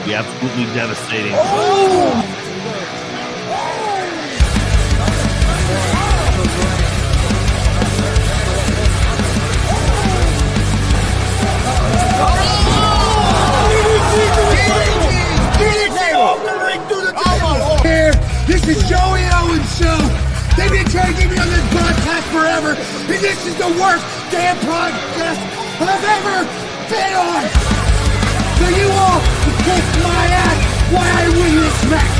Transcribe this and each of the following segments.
be absolutely devastating. This is Joey Owens' show. They've been trying to get me on this broadcast forever, and this is the worst damn podcast I've ever been on. So you all can kiss my ass while I win this match.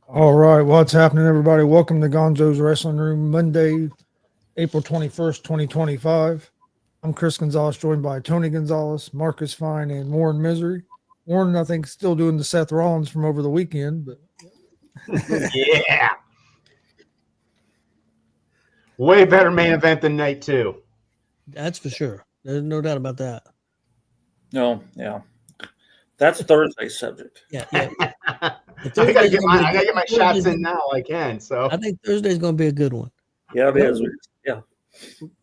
All right, what's happening, everybody? Welcome to Gonzo'S Wrestling Room, Monday, April 21st, 2025. I'm Chris Gonzalez, joined by Tony Gonzalez, Marcus Fine, and Warren Misery. Warren, I think, still doing the Seth Rollins from over the weekend, but yeah, way better main event than night 2. That's for sure. There's no doubt about that. No, yeah, that's Thursday's subject. Yeah. I gotta get my shots in now. I can. So I think Thursday's going to be a good one. Yeah, it is. Yeah.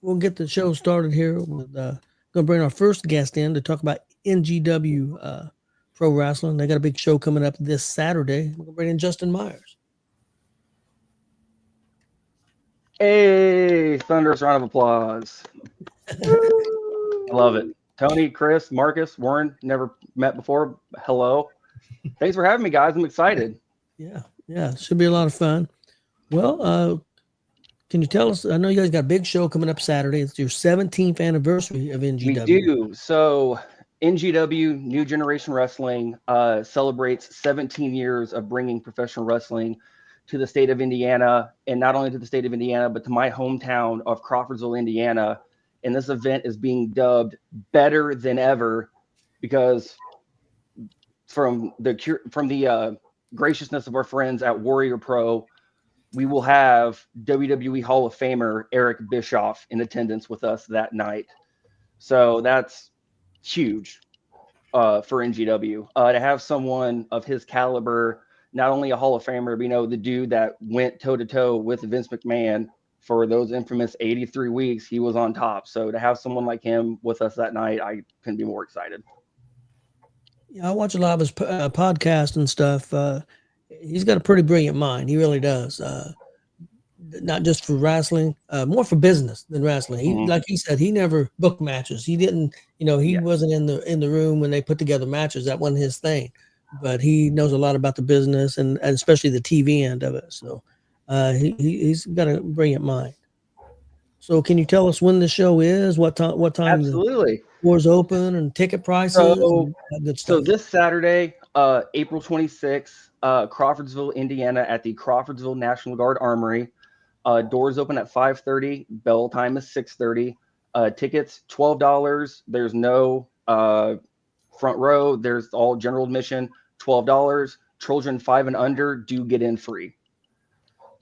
We'll get the show started here. With going to bring our first guest in to talk about NGW Pro Wrestling. They got a big show coming up this Saturday. We're going to bring in Justin Myers. Hey, thunderous round of applause. I love it. Tony, Chris, Marcus, Warren, never met before. Hello. Thanks for having me, guys. I'm excited. Yeah. Should be a lot of fun. Well, can you tell us? I know you guys got a big show coming up Saturday. It's your 17th anniversary of NGW. We do. So NGW, New Generation Wrestling, celebrates 17 years of bringing professional wrestling to the state of Indiana, and not only to the state of Indiana, but to my hometown of Crawfordsville, Indiana. And this event is being dubbed Better Than Ever because from the graciousness of our friends at Warrior Pro, we will have WWE Hall of Famer Eric Bischoff in attendance with us that night. So that's huge for NGW. To have someone of his caliber, not only a Hall of Famer, but the dude that went toe-to-toe with Vince McMahon for those infamous 83 weeks, he was on top. So to have someone like him with us that night, I couldn't be more excited. Yeah, I watch a lot of his podcast and stuff. He's got a pretty brilliant mind. He really does. Not just for wrestling, more for business than wrestling. He, like he said, he never booked matches. He didn't, he wasn't in the room when they put together matches. That wasn't his thing. But he knows a lot about the business and especially the TV end of it. So he's got a brilliant mind. So can you tell us when the show is? What time? Absolutely. The doors open and ticket prices. So this Saturday, April 26th, Crawfordsville, Indiana, at the Crawfordsville National Guard Armory. Doors open at 5:30. Bell time is 6:30. Tickets $12. There's no front row. There's all general admission. $12. Children 5 and under do get in free.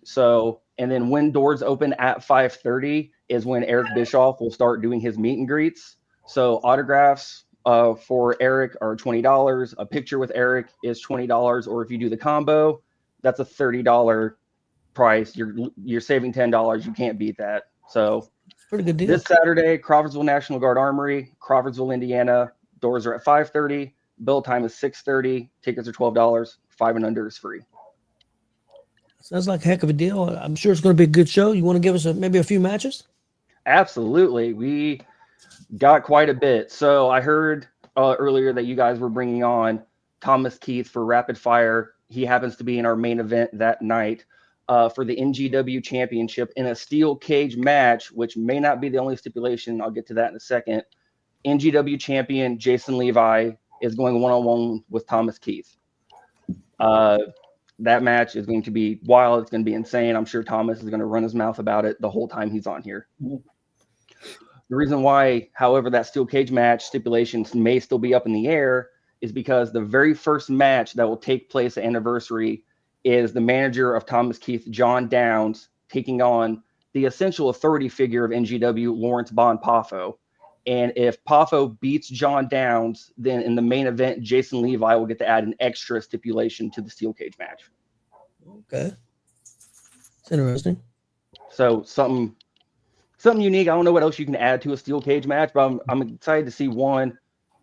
So, and then when doors open at 5:30 is when Eric Bischoff will start doing his meet and greets. So autographs for Eric are $20. A picture with Eric is $20. Or if you do the combo, that's a $30 price. You're saving $10. You can't beat that. So pretty good deal. This Saturday, Crawfordsville National Guard Armory, Crawfordsville, Indiana. Doors are at 5:30. Bell time is 6:30. Tickets are $12. 5 and under is free. Sounds like a heck of a deal. I'm sure it's going to be a good show. You want to give us maybe a few matches? Absolutely. We got quite a bit. So I heard earlier that you guys were bringing on Thomas Kieth for Rapid Fire. He happens to be in our main event that night for the NGW Championship in a steel cage match, which may not be the only stipulation. I'll get to that in a second. NGW champion Jason Levi is going one-on-one with Thomas Kieth. That match is going to be wild. It's going to be insane. I'm sure Thomas is going to run his mouth about it the whole time he's on here. The reason why, however, that steel cage match stipulations may still be up in the air is because the very first match that will take place at Anniversary is the manager of Thomas Kieth, John Downs, taking on the essential authority figure of NGW, Lawrence Bon Poffo. And if Poffo beats John Downs, then in the main event, Jason Levi will get to add an extra stipulation to the steel cage match. Okay. It's interesting. So something unique. I don't know what else you can add to a steel cage match, but I'm excited to see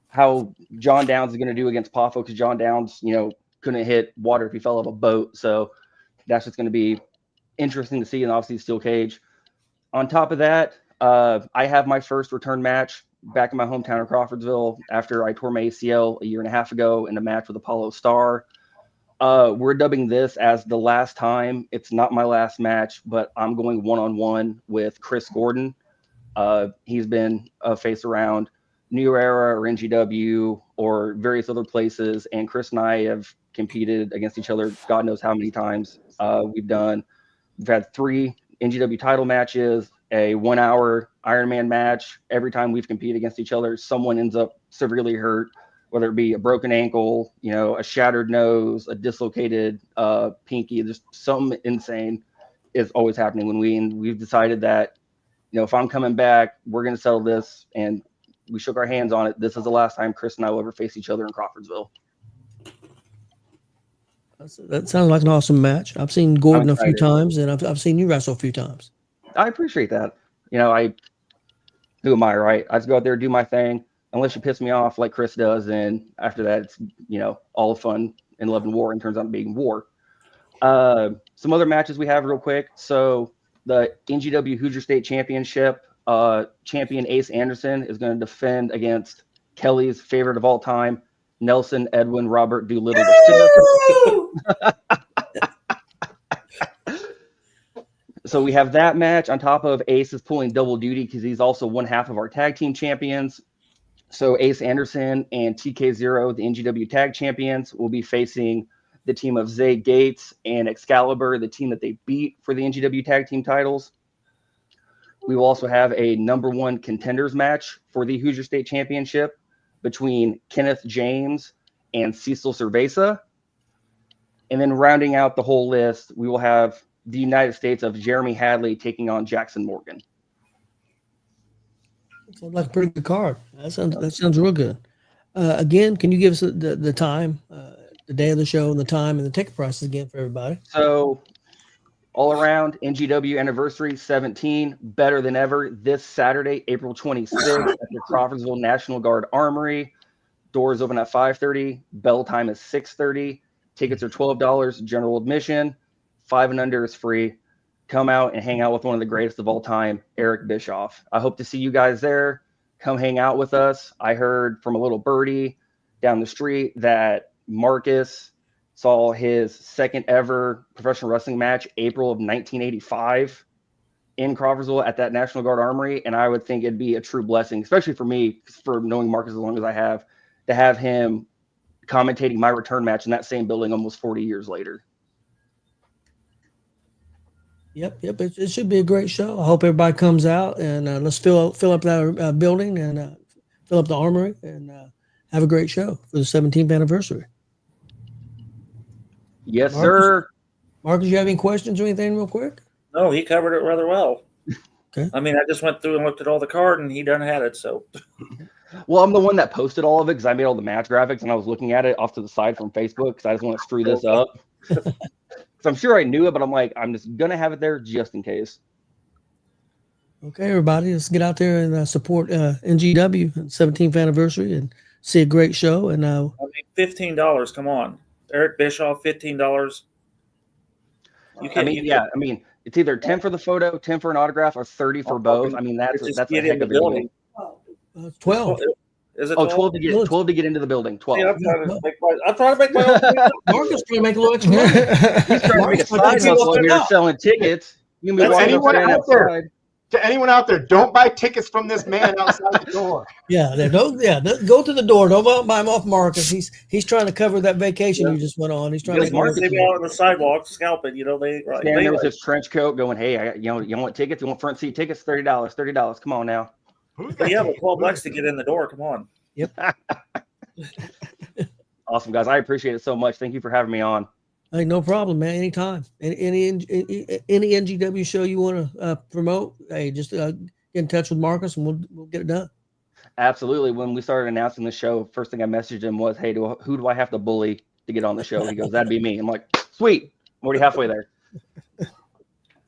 how John Downs is going to do against Poffo, because John Downs, couldn't hit water if he fell off a boat. So that's just going to be interesting to see, and obviously steel cage. On top of that, I have my first return match back in my hometown of Crawfordsville after I tore my ACL a year and a half ago in a match with Apollo Star. We're dubbing this as the last time. It's not my last match, but I'm going one-on-one with Chris Gordon. He's been a face around New Era or NGW or various other places, and Chris and I have competed against each other God knows how many times. We've had 3 NGW title matches, a 1-hour Ironman match. Every time we've competed against each other, someone ends up severely hurt, whether it be a broken ankle, a shattered nose, a dislocated pinky. Just something insane is always happening we've decided that, if I'm coming back, we're going to settle this. And we shook our hands on it. This is the last time Chris and I will ever face each other in Crawfordsville. That sounds like an awesome match. I've seen Gordon a few times, and I've seen you wrestle a few times. I appreciate that. Who am I, right? I just go out there, do my thing, unless you piss me off like Chris does. And after that, it's, all fun and love and war, and turns out being war. Some other matches we have real quick. So the NGW Hoosier State Championship, champion Ace Anderson is going to defend against Kelly's favorite of all time, Nelson Edwin Robert Doolittle. So we have that match on top of Ace is pulling double duty because he's also one half of our tag team champions. So Ace Anderson and TK0, the NGW tag champions, will be facing the team of Zay Gates and Excalibur, the team that they beat for the NGW tag team titles. We will also have a number 1 contenders match for the Hoosier State Championship between Kenneth James and Cecil Cerveza. And then rounding out the whole list, we will have the United States of Jeremy Hadley taking on Jackson Morgan. Sounds like a pretty good card. That sounds real good. Again, can you give us the time, the day of the show, and the time, and the ticket prices again for everybody? So all around, NGW Anniversary 17, better than ever, this Saturday, April 26th at the Crawfordsville National Guard Armory. Doors open at 5:30. Bell time is 6:30. Tickets are $12, general admission. 5 and under is free. Come out and hang out with one of the greatest of all time, Eric Bischoff. I hope to see you guys there. Come hang out with us. I heard from a little birdie down the street that Marcus saw his second ever professional wrestling match, April of 1985, in Crawfordsville at that National Guard Armory. And I would think it'd be a true blessing, especially for me, for knowing Marcus as long as I have, to have him commentating my return match in that same building almost 40 years later. Yep. It should be a great show. I hope everybody comes out, and let's fill up that building and fill up the armory, and have a great show for the 17th anniversary. Yes, Marcus, sir. Marcus, you have any questions or anything real quick? No, he covered it rather well. Okay. I mean, I just went through and looked at all the card, and he done had it. So, Well, I'm the one that posted all of it because I made all the match graphics, and I was looking at it off to the side from Facebook because I just want to screw this up. So I'm sure I knew it, but I'm like, I'm just going to have it there just in case. Okay, everybody, let's get out there and support NGW 17th anniversary and see a great show. And I mean, $15. Come on, Eric Bischoff, $15. You can't. I mean, it's either 10 for the photo, 10 for an autograph, or 30 for both. I mean, that's a heck of a deal. 12. Is it 12 to get into the building? 12. Yeah, I'm trying to make my own. Marcus trying to make a little extra money. He's trying to make a side hustle here selling tickets. You can be walking anyone up out there? To anyone out there, don't buy tickets from this man outside the door. Go to the door. Don't buy him off Marcus. He's trying to cover that vacation you just went on. He's trying to Marcus be out on the sidewalk scalping. They standing there with his trench coat, going, "Hey, you want tickets? You want front seat tickets? $30. Come on now." But $12 to get in the door. Come on. Yep. Awesome, guys. I appreciate it so much. Thank you for having me on. Hey, no problem, man. Anytime. Any NGW show you want to promote, hey, just get in touch with Marcus and we'll get it done. Absolutely. When we started announcing the show, first thing I messaged him was, "Hey, who do I have to bully to get on the show?" He goes, "That'd be me." I'm like, "Sweet. I'm already halfway there."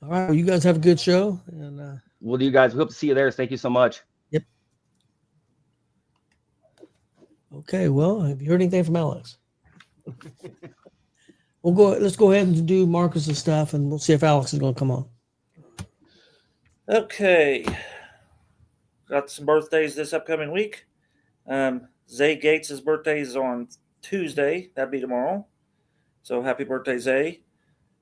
All right. Well, you guys have a good show. And We'll do, guys. We hope to see you there. Thank you so much. okay. Well, have you heard anything from Alex? Let's go ahead and do Marcus's stuff, and we'll see if Alex is going to come on. Okay. Got some birthdays this upcoming week. Zay Gates' birthday is on Tuesday. That'd be tomorrow. So happy birthday, Zay.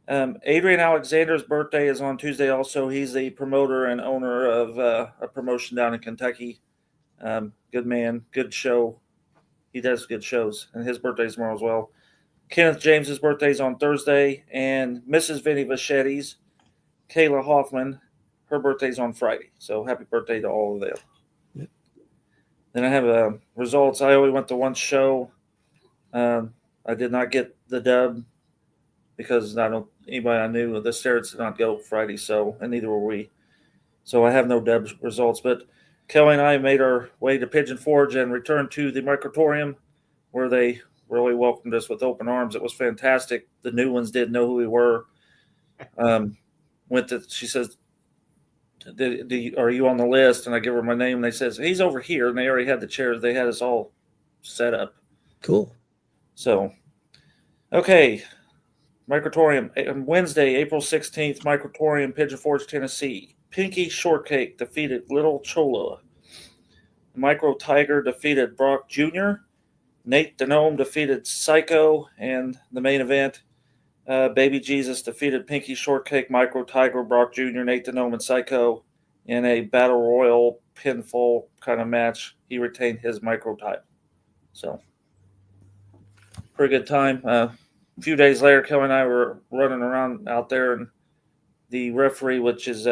Adrian Alexander's birthday is on Tuesday also. He's the promoter and owner of a promotion down in Kentucky. Good man, good show. He does good shows, and his birthday is tomorrow as well. Kenneth James's birthday is on Thursday, and Mrs. Vinny Vachetti's, Kayla Hoffman, her birthday's on Friday. So happy birthday to all of them. Yep. Then I have results. I only went to one show. I did not get the dub because anybody I knew, the Starets did not go Friday, and neither were we. So I have no dub results. But Kelly and I made our way to Pigeon Forge and returned to the Microtorium, where they really welcomed us with open arms. It was fantastic. The new ones didn't know who we were. She says, are you on the list? And I give her my name, and they says, he's over here. And they already had the chairs. They had us all set up. Cool. So, okay. Microtorium, on Wednesday, April 16th, Microtorium, Pigeon Forge, Tennessee. Pinky Shortcake defeated Little Chola. Micro Tiger defeated Brock Jr. Nate the Gnome defeated Psycho. And the main event, Baby Jesus defeated Pinky Shortcake, Micro Tiger, Brock Jr., Nate the Gnome, and Psycho in a Battle Royal pinfall kind of match. He retained his micro title. So, pretty good time. A few days later, Kelly and I were running around out there, and the referee, which is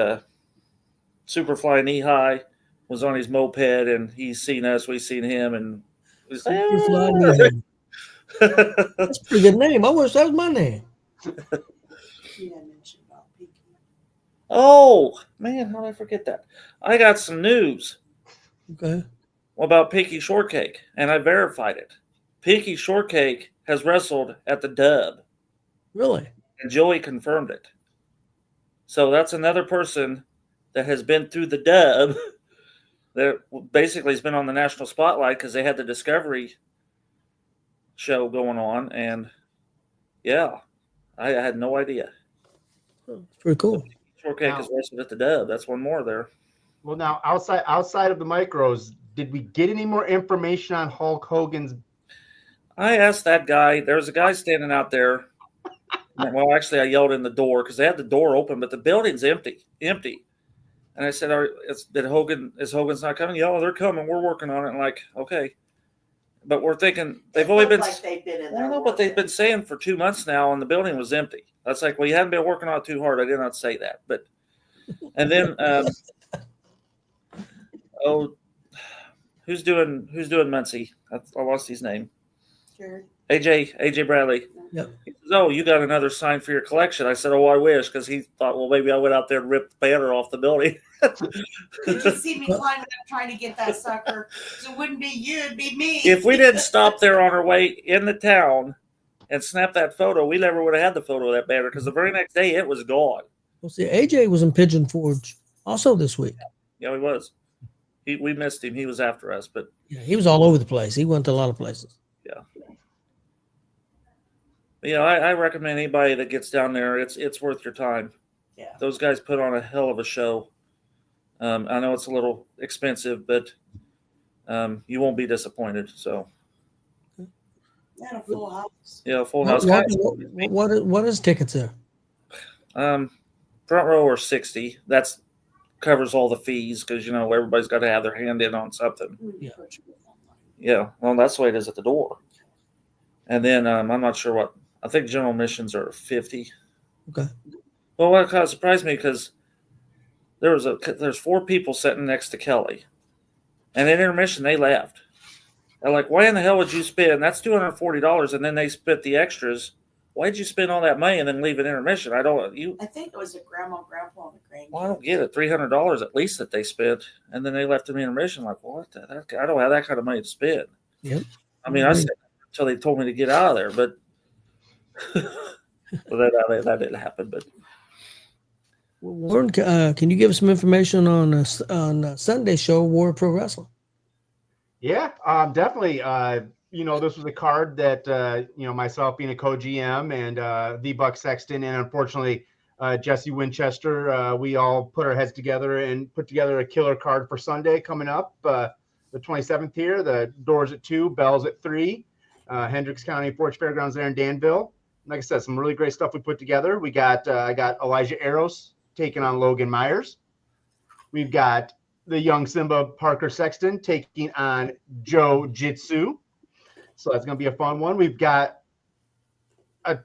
Superfly Knee High, was on his moped, and he's seen us, we've seen him, and was Superfly Knee High. That's a pretty good name. I wish that was my name. Oh, man, how did I forget that? I got some news. Okay. About Pinky Shortcake, and I verified it. Pinky Shortcake has wrestled at the Dub. Really? And Joey confirmed it. So that's another person that has been through the Dub that basically has been on the national spotlight because they had the Discovery show going on. And, yeah, I had no idea. It's pretty cool. Shortcake has wrestled at the Dub. That's one more there. Well, now outside of the micros, did we get any more information on Hulk Hogan's? I asked that guy. There was a guy standing out there. Well, actually, I yelled in the door because they had the door open, but the building's empty. And I said, is Hogan's not coming? Yeah, they're coming. We're working on it. And like, okay. But we're thinking they've only been. Like they've been in there. But they've been saying for 2 months now, and the building was empty. That's like, well, you haven't been working on it too hard. I did not say that. But, and then, who's doing Muncie? I lost his name. Sure. AJ Bradley. Yep. He says, "Oh, you got another sign for your collection." I said, "Oh, I wish," because he thought, well, maybe I went out there and ripped the banner off the building. Did you see me climbing up trying to get that sucker? So it wouldn't be you, it'd be me. If we didn't stop there on our way in the town and snap that photo, we never would have had the photo of that banner because the very next day it was gone. Well, see, AJ was in Pigeon Forge also this week. Yeah, he was. We missed him. He was after us, but yeah, he was all over the place. He went to a lot of places. Yeah. You know, I recommend anybody that gets down there. It's worth your time. Yeah. Those guys put on a hell of a show. I know it's a little expensive, but you won't be disappointed. So. And a full house. Yeah, full house. What is tickets there? Front row are $60. That's covers all the fees because everybody's got to have their hand in on something. Yeah. Yeah. Well, that's the way it is at the door. And then I'm not sure what. I think general admissions are $50. Okay. Well, what kind of surprised me because there's 4 people sitting next to Kelly, and in intermission they left. They're like, "Why in the hell would you spend? That's $240." And then they spent the extras. Why'd you spend all that money and then leave an intermission? I think it was a grandma, grandpa, and a grandkid. Well, I don't get it. $300 at least that they spent, and then they left an intermission. Like, what the heck? I don't have that kind of money to spend. Yep. I mean, I stayed until they told me to get out of there, but well, that didn't happen. But Warren, can you give us some information on Sunday's show, War Pro Wrestling? Yeah, definitely. This was a card that, myself being a co-GM and the Buck Sexton and unfortunately Jesse Winchester, we all put our heads together and put together a killer card for Sunday coming up, the 27th here. The doors at 2, bells at 3, Hendricks County Forge Fairgrounds there in Danville. Like I said, some really great stuff we put together. We got I got Elijah Eros taking on Logan Myers. We've got the young Simba Parker Sexton taking on Joe Jitsu. So that's going to be a fun one. We've got,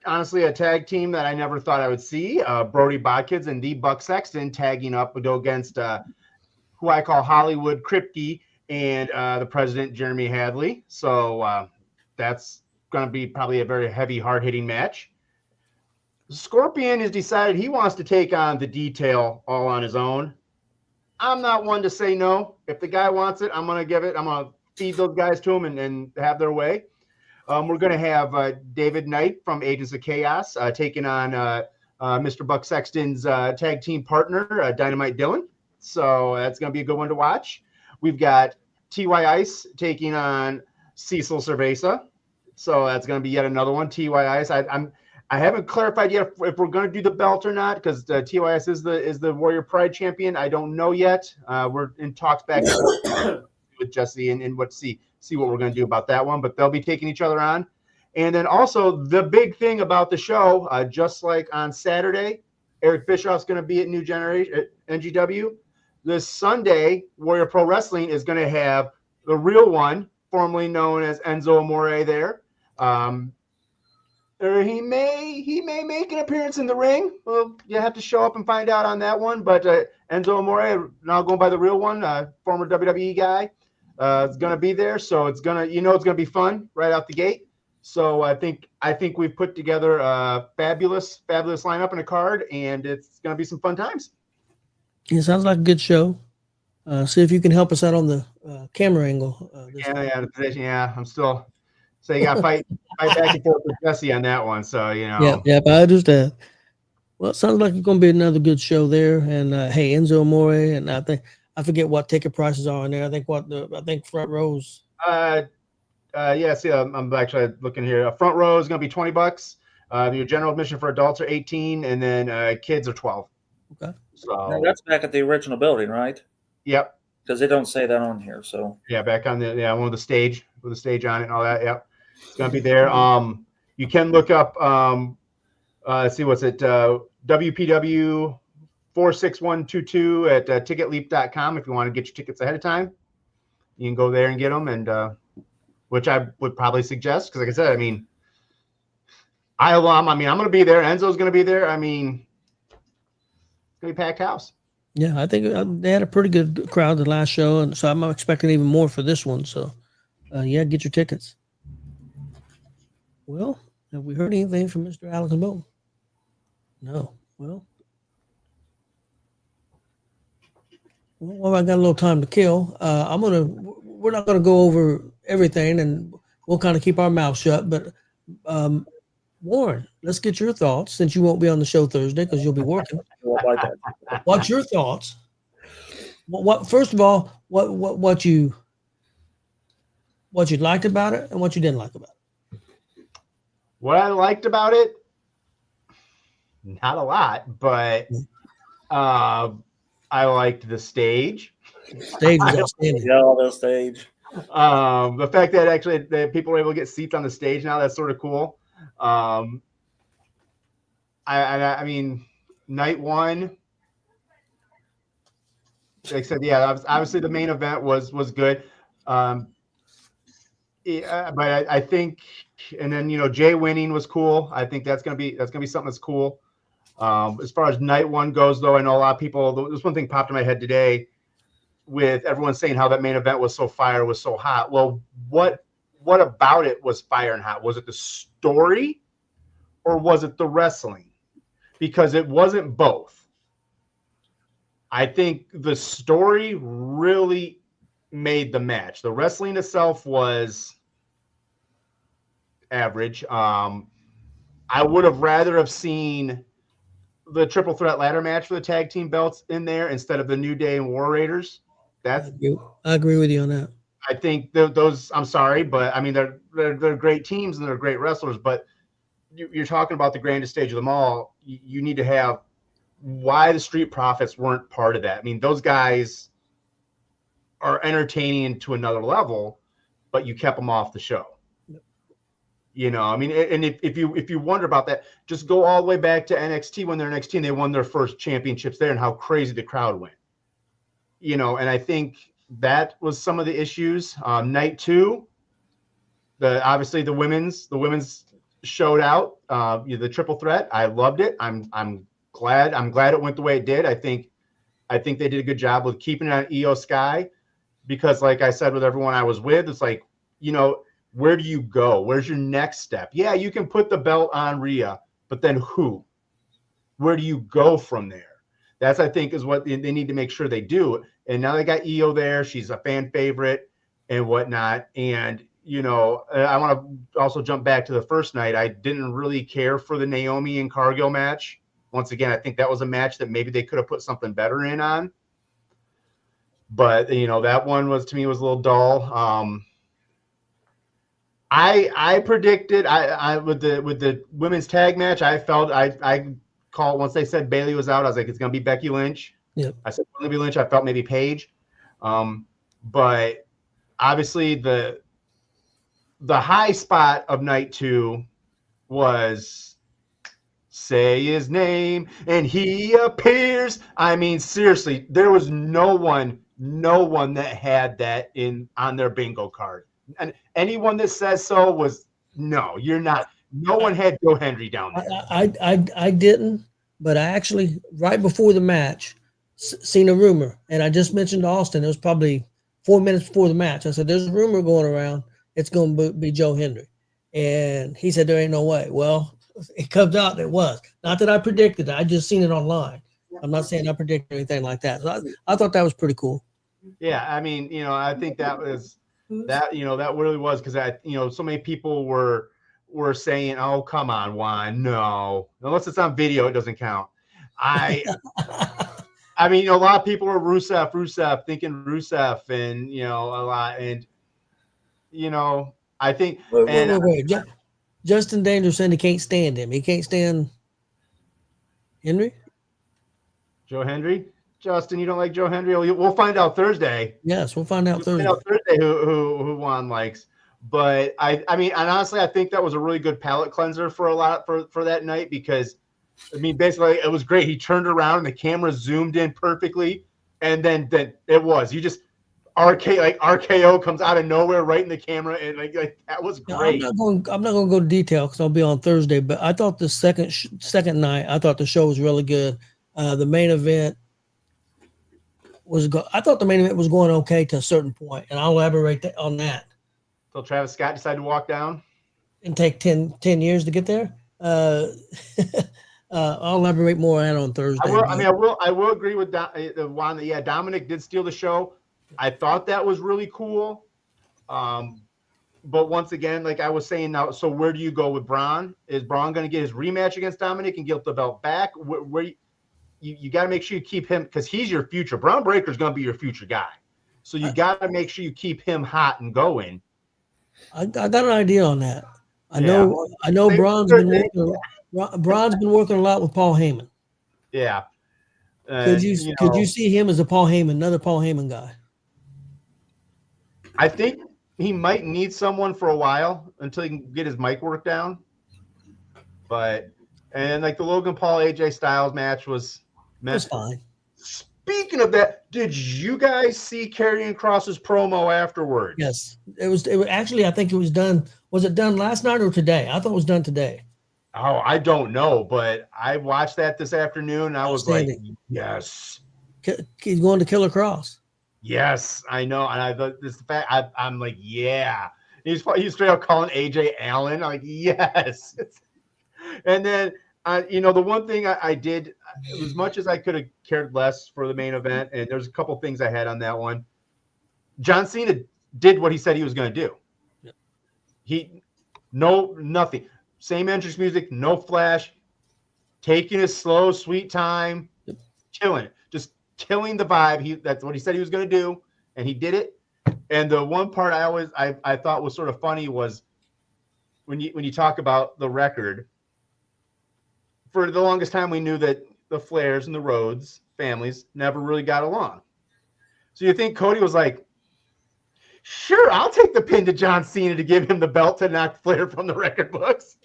honestly, a tag team that I never thought I would see. Brody Bodkids and the Buck Sexton tagging up to go against who I call Hollywood Kripke and the president, Jeremy Hadley. So that's going to be probably a very heavy, hard-hitting match. Scorpion has decided he wants to take on the Detail all on his own. I'm not one to say no. If the guy wants it, I'm going to give it. I'm going to feed those guys to him and have their way. We're going to have David Knight from Agents of Chaos taking on Mr. Buck Sexton's tag team partner, Dynamite Dylan. So that's going to be a good one to watch. We've got T.Y. Ice taking on Cecil Cerveza. So that's going to be yet another one. T.Y. Ice. I haven't clarified yet if we're going to do the belt or not because TYS is the Warrior Pride champion. I don't know yet. We're in talks back with Jesse and see what we're going to do about that one. But they'll be taking each other on. And then also the big thing about the show, just like on Saturday, Eric Bischoff's going to be at New Generation at NGW. This Sunday, Warrior Pro Wrestling is going to have the real one, formerly known as Enzo Amore there. Or he may make an appearance in the ring. Well, you have to show up and find out on that one. But Enzo Amore, now going by the real one, former WWE guy, is going to be there. So it's gonna be fun right out the gate. So I think we've put together a fabulous lineup and a card, and it's going to be some fun times. It sounds like a good show. See if you can help us out on the camera angle. Yeah. I'm still. So you got to fight back and forth with Jesse on that one. So, Yeah, I understand. Well, it sounds like it's going to be another good show there. And hey, Enzo Amore, and I forget what ticket prices are in there. I think front rows. See, I'm actually looking here. Front row is going to be $20. Your general admission for adults are $18, and then kids are $12. Okay. Now So that's back at the original building, right? Yep. Because they don't say that on here. So Yeah, back on the one with the stage on it and all that. Yep. It's gonna be there. You can look up see what's it WPW 46122 at ticketleap.com if you want to get your tickets ahead of time. You can go there and get them, and which I would probably suggest because, like I said, I'm going to be there. Enzo's going to be there. It's going to be a packed house. Yeah, I think they had a pretty good crowd the last show, and so I'm expecting even more for this one. So, get your tickets. Well, have we heard anything from Mr. Alex Blton? No. Well, I got a little time to kill. We're not gonna go over everything, and we'll kind of keep our mouth shut. But Warren, let's get your thoughts since you won't be on the show Thursday because you'll be working. What's your thoughts? What first of all, what you liked about it and what you didn't like about it? What I liked about it, not a lot, but I liked the stage. Stage was outstanding. Yeah, the stage. The fact that actually people are able to get seats on the stage now, that's sort of cool. Night one, like I said, yeah, obviously the main event was good. But I think, and then Jay winning was cool. I think that's gonna be something that's cool. As far as night one goes, though, I know a lot of people. This one thing popped in my head today, with everyone saying how that main event was so fire, was so hot. Well, what about it was fire and hot? Was it the story, or was it the wrestling? Because it wasn't both. I think the story really made the match. The wrestling itself was average. I would have rather have seen the triple threat ladder match for the tag team belts in there instead of the New Day and War Raiders. I agree with you on that. I think those. I'm sorry, but I mean they're great teams and they're great wrestlers. But you're talking about the grandest stage of them all. You need to have why the Street Profits weren't part of that. I mean, those guys are entertaining to another level, but you kept them off the show. You know, I mean, and if you wonder about that, just go all the way back to NXT when they're NXT and they won their first championships there and how crazy the crowd went. You know, and I think that was some of the issues. Night 2, obviously the women's showed out. The triple threat, I loved it. I'm glad it went the way it did. I think they did a good job with keeping it on EO Sky because, like I said, with everyone I was with, it's like, you know, where do you go? Where's your next step? Yeah, you can put the belt on Rhea, but then who? Where do you go from there? That's, I think, is what they need to make sure they do. And now they got EO there. She's a fan favorite and whatnot. And, you know, I want to also jump back to the first night. I didn't really care for the Naomi and Cargill match. Once again, I think that was a match that maybe they could have put something better in on. But, you know, that one was, to me, was a little dull. I predicted I with the women's tag match, I felt I called once they said Bayley was out, I was like, it's gonna be Becky Lynch. Yep. I said it's gonna be Lynch. I felt maybe Paige. But obviously the high spot of night 2 was say his name and he appears. I mean, seriously, there was no one that had that on their bingo card. And anyone that says so was no, you're not. No one had Joe Hendry down there. I didn't, but I actually right before the match seen a rumor, and I just mentioned to Austin. It was probably 4 minutes before the match. I said, "There's a rumor going around. It's going to be Joe Hendry," and he said, "There ain't no way." Well, it comes out that it was. Not that I predicted it. I just seen it online. I'm not saying I predicted anything like that. So I thought that was pretty cool. Yeah, I mean, you know, I think that was. That, you know, that really was because so many people were saying, "Oh, come on, Juan, no, unless it's on video, it doesn't count." I mean, a lot of people were Rusev, thinking Rusev, and you know, a lot, and you know, I think. Wait. Justin Danger said he can't stand him. He can't stand Henry. Joe Hendry. Justin, you don't like Joe Hendry? We'll find out Thursday. Yes, we'll find out Thursday. Who Juan likes. But I mean, and honestly, I think that was a really good palate cleanser for that night because, I mean, basically it was great. He turned around and the camera zoomed in perfectly, and then it was RKO comes out of nowhere right in the camera, and like that was great. I'm not going to go to detail because I'll be on Thursday. But I thought the second night, I thought the show was really good. The main event. I thought the main event was going okay to a certain point, and I'll elaborate on that. So Travis Scott decided to walk down and take 10 years to get there. I'll elaborate more on that on Thursday. I will agree with Juan that Dominic did steal the show. I thought that was really cool. But once again, like I was saying now, so where do you go with Braun? Is Braun going to get his rematch against Dominic and get the belt back? Where you got to make sure you keep him because he's your future. Braun Breaker is going to be your future guy. So you got to make sure you keep him hot and going. I got an idea on that. I know Braun's been working a lot with Paul Heyman. Yeah. Could you see him as another Paul Heyman guy? I think he might need someone for a while until he can get his mic work down. And like the Logan Paul AJ Styles match was fine. Speaking of that, did you guys see Karrion Kross's promo afterwards? Yes, it was actually. I think it was done. Was it done last night or today? I thought it was done today. Oh, I don't know, but I watched that this afternoon. And I was like, yes, he's going to Killer Kross. Yes, I know, and I thought this the fact. I'm like, yeah. He's straight up calling AJ Allen. I'm like, yes. And then, the one thing I did, as much as I could have cared less for the main event, and there's a couple things I had on that one. John Cena did what he said he was going to do. Yeah. Nothing. Same entrance music, no flash. taking his slow, sweet time, killing it, just killing the vibe. That's what he said he was going to do, and he did it. And the one part I thought was sort of funny was when you talk about the record. For the longest time, we knew that the Flairs and the Rhodes families never really got along. So you think Cody was like, sure, I'll take the pin to John Cena to give him the belt to knock Flair from the record books.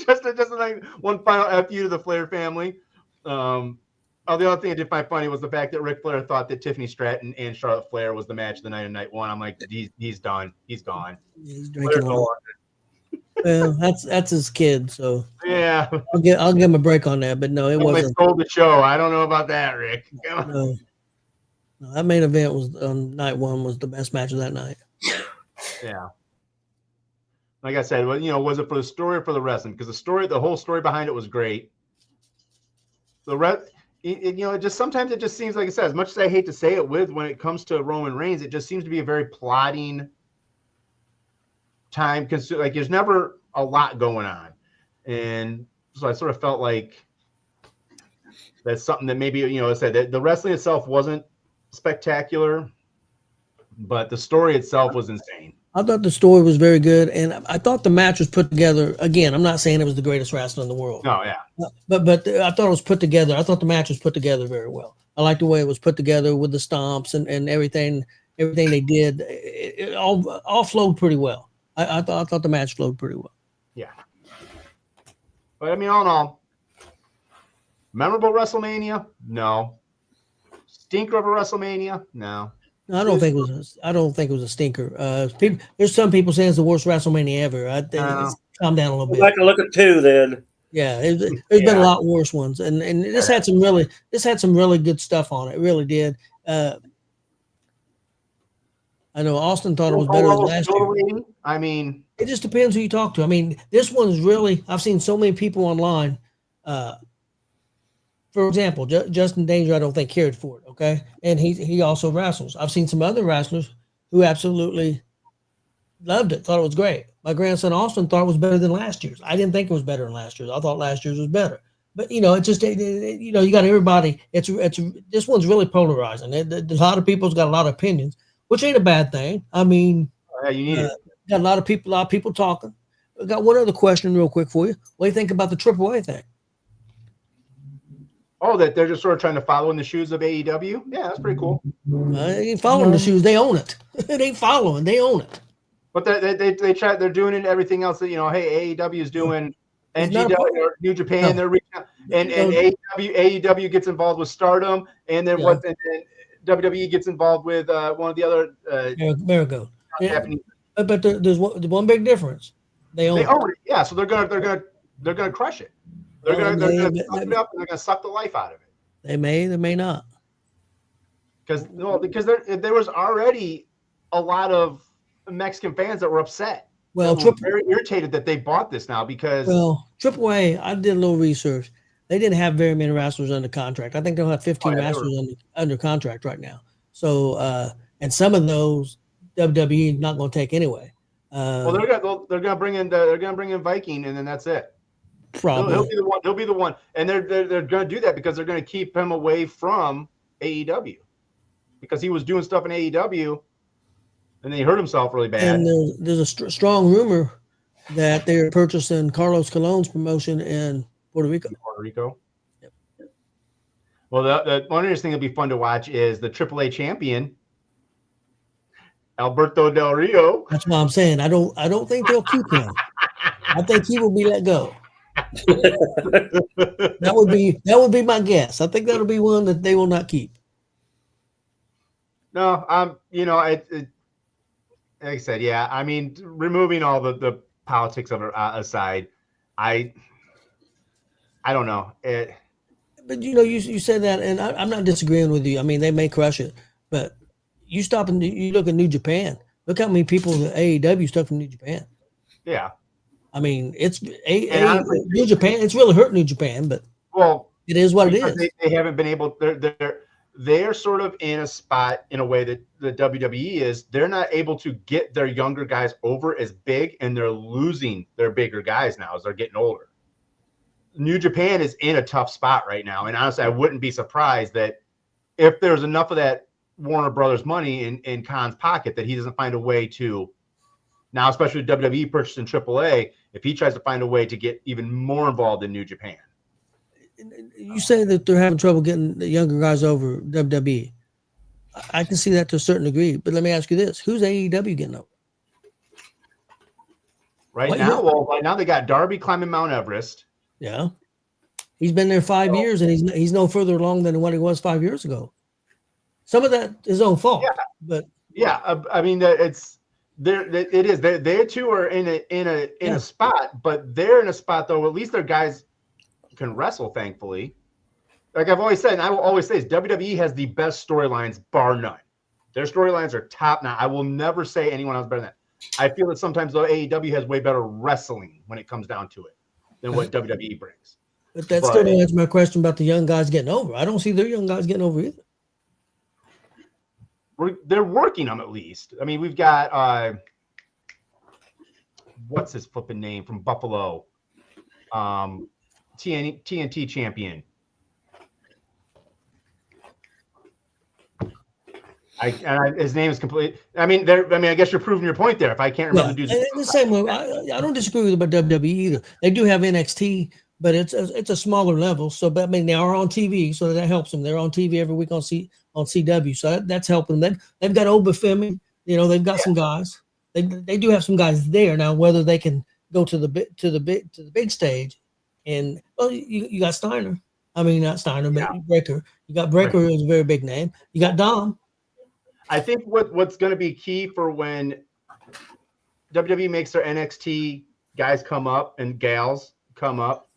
just like one final F.U. to the Flair family. The other thing I did find funny was the fact that Ric Flair thought that Tiffany Stratton and Charlotte Flair was the match of the night of night one. I'm like, he's done. He's gone. He's drinking a lot. Well, that's his kid, so yeah. I'll give him a break on that. But no, it wasn't. They stole the show. I don't know about that, Rick. No, that main event was on night one was the best match of that night. Yeah. Like I said, was it for the story or for the wrestling? Because the whole story behind it was great. It just sometimes it just seems like I said, as much as I hate to say it when it comes to Roman Reigns, it just seems to be a very plotting time. Like there's never a lot going on, and so I sort of felt like that's something that maybe I said that the wrestling itself wasn't spectacular, but the story itself was insane. I thought the story was very good, and I thought the match was put together. Again, I'm not saying it was the greatest wrestler in the world. No, yeah. But I thought it was put together. I thought the match was put together very well. I liked the way it was put together with the stomps and everything they did. It all flowed pretty well. I thought the match flowed pretty well. Yeah. But I mean, all in all, memorable WrestleMania? No. Stinker of a WrestleMania? No. I don't think it was a stinker. There's some people saying it's the worst WrestleMania ever. I think calm down a little bit. Like to look at two then. Yeah, there's been a lot worse ones, and this had some really good stuff on it. It really did. I know Austin thought it was better than last year. I mean, it just depends who you talk to. I mean, this one's really. I've seen so many people online. For example, Justin Danger, I don't think cared for it. Okay, and he also wrestles. I've seen some other wrestlers who absolutely loved it, thought it was great. My grandson Austin thought it was better than last year's. I didn't think it was better than last year's. I thought last year's was better. But you got everybody. It's this one's really polarizing. A lot of people's got a lot of opinions, which ain't a bad thing. I mean, you need it. Got a lot of people talking. I got one other question real quick for you. What do you think about the AAA thing? Oh, that they're just sort of trying to follow in the shoes of AEW? Yeah, that's pretty cool. They ain't following the shoes. They own it. It ain't following. They own it. But they try. They're doing it. Everything else that hey, AEW is doing. NGW or New Japan. No. They're reaching out, and AEW gets involved with Stardom, and then and then WWE gets involved with one of the other. Amerigo. Yeah. But there's one big difference. They own it. Yeah, so they're gonna crush it. They're gonna suck it up, and they're gonna suck the life out of it. They may not. Because there was already a lot of Mexican fans that were upset. Well, very irritated that they bought this now because AAA. I did a little research. They didn't have very many wrestlers under contract. I think they'll have 15 wrestlers under contract right now. So and some of those WWE not going to take anyway. Well, they're gonna bring in Viking, and then that's it. Probably he'll be the one, and they're gonna do that because they're gonna keep him away from AEW because he was doing stuff in AEW, and then he hurt himself really bad. And there's a strong rumor that they're purchasing Carlos Colon's promotion in Puerto Rico. Yep. Well, the one interesting that'll be fun to watch is the AAA champion. Alberto Del Rio. That's why I'm saying I don't think they'll keep him. I think he will be let go. That would be my guess. I think that'll be one that they will not keep. No, like I said, yeah. I mean, removing all the politics of it aside, I don't know it. But you said that, and I'm not disagreeing with you. I mean, they may crush it, but you stop and you look at New Japan. Look how many people in AEW stuck from New Japan. Yeah. I mean, it's New Japan. It's really hurt New Japan, but it is what it is. They haven't been able. They're sort of in a spot in a way that the WWE is. They're not able to get their younger guys over as big, and they're losing their bigger guys now as they're getting older. New Japan is in a tough spot right now. And honestly, I wouldn't be surprised that if there's enough of that Warner Brothers money in Khan's pocket that he doesn't find a way to now, especially with WWE purchasing AAA, if he tries to find a way to get even more involved in New Japan. You say that they're having trouble getting the younger guys over WWE. I can see that to a certain degree, but let me ask you this: who's AEW getting over? Right now they got Darby climbing Mount Everest. Yeah, he's been there 5 years, and he's no further along than what he was 5 years ago. Some of that is his own fault, but I mean it's there. It is. They two are in a spot, but they're in a spot though. At least their guys can wrestle. Thankfully, like I've always said, and I will always say, is WWE has the best storylines, bar none. Their storylines are top notch. I will never say anyone else better than that. I feel that sometimes though AEW has way better wrestling when it comes down to it than what WWE brings. But that still don't answer my question about the young guys getting over. I don't see their young guys getting over either. They're working them at least. I mean, we've got what's his flipping name from Buffalo, TNT champion. His name is complete. I mean, I guess you're proving your point there. If I can't remember the same way, I don't disagree with about WWE either. They do have NXT, but it's a smaller level. So, but I mean, they are on TV, so that helps them. They're on TV every week on CW, so that's helping them. They've got Obafemi, they've got some guys. They do have some guys there now. Whether they can go to the big stage, and you got Steiner. I mean, not Steiner, but Breaker. You got Breaker, who's a very big name. You got Dom. I think what's going to be key for when WWE makes their NXT guys come up and gals come up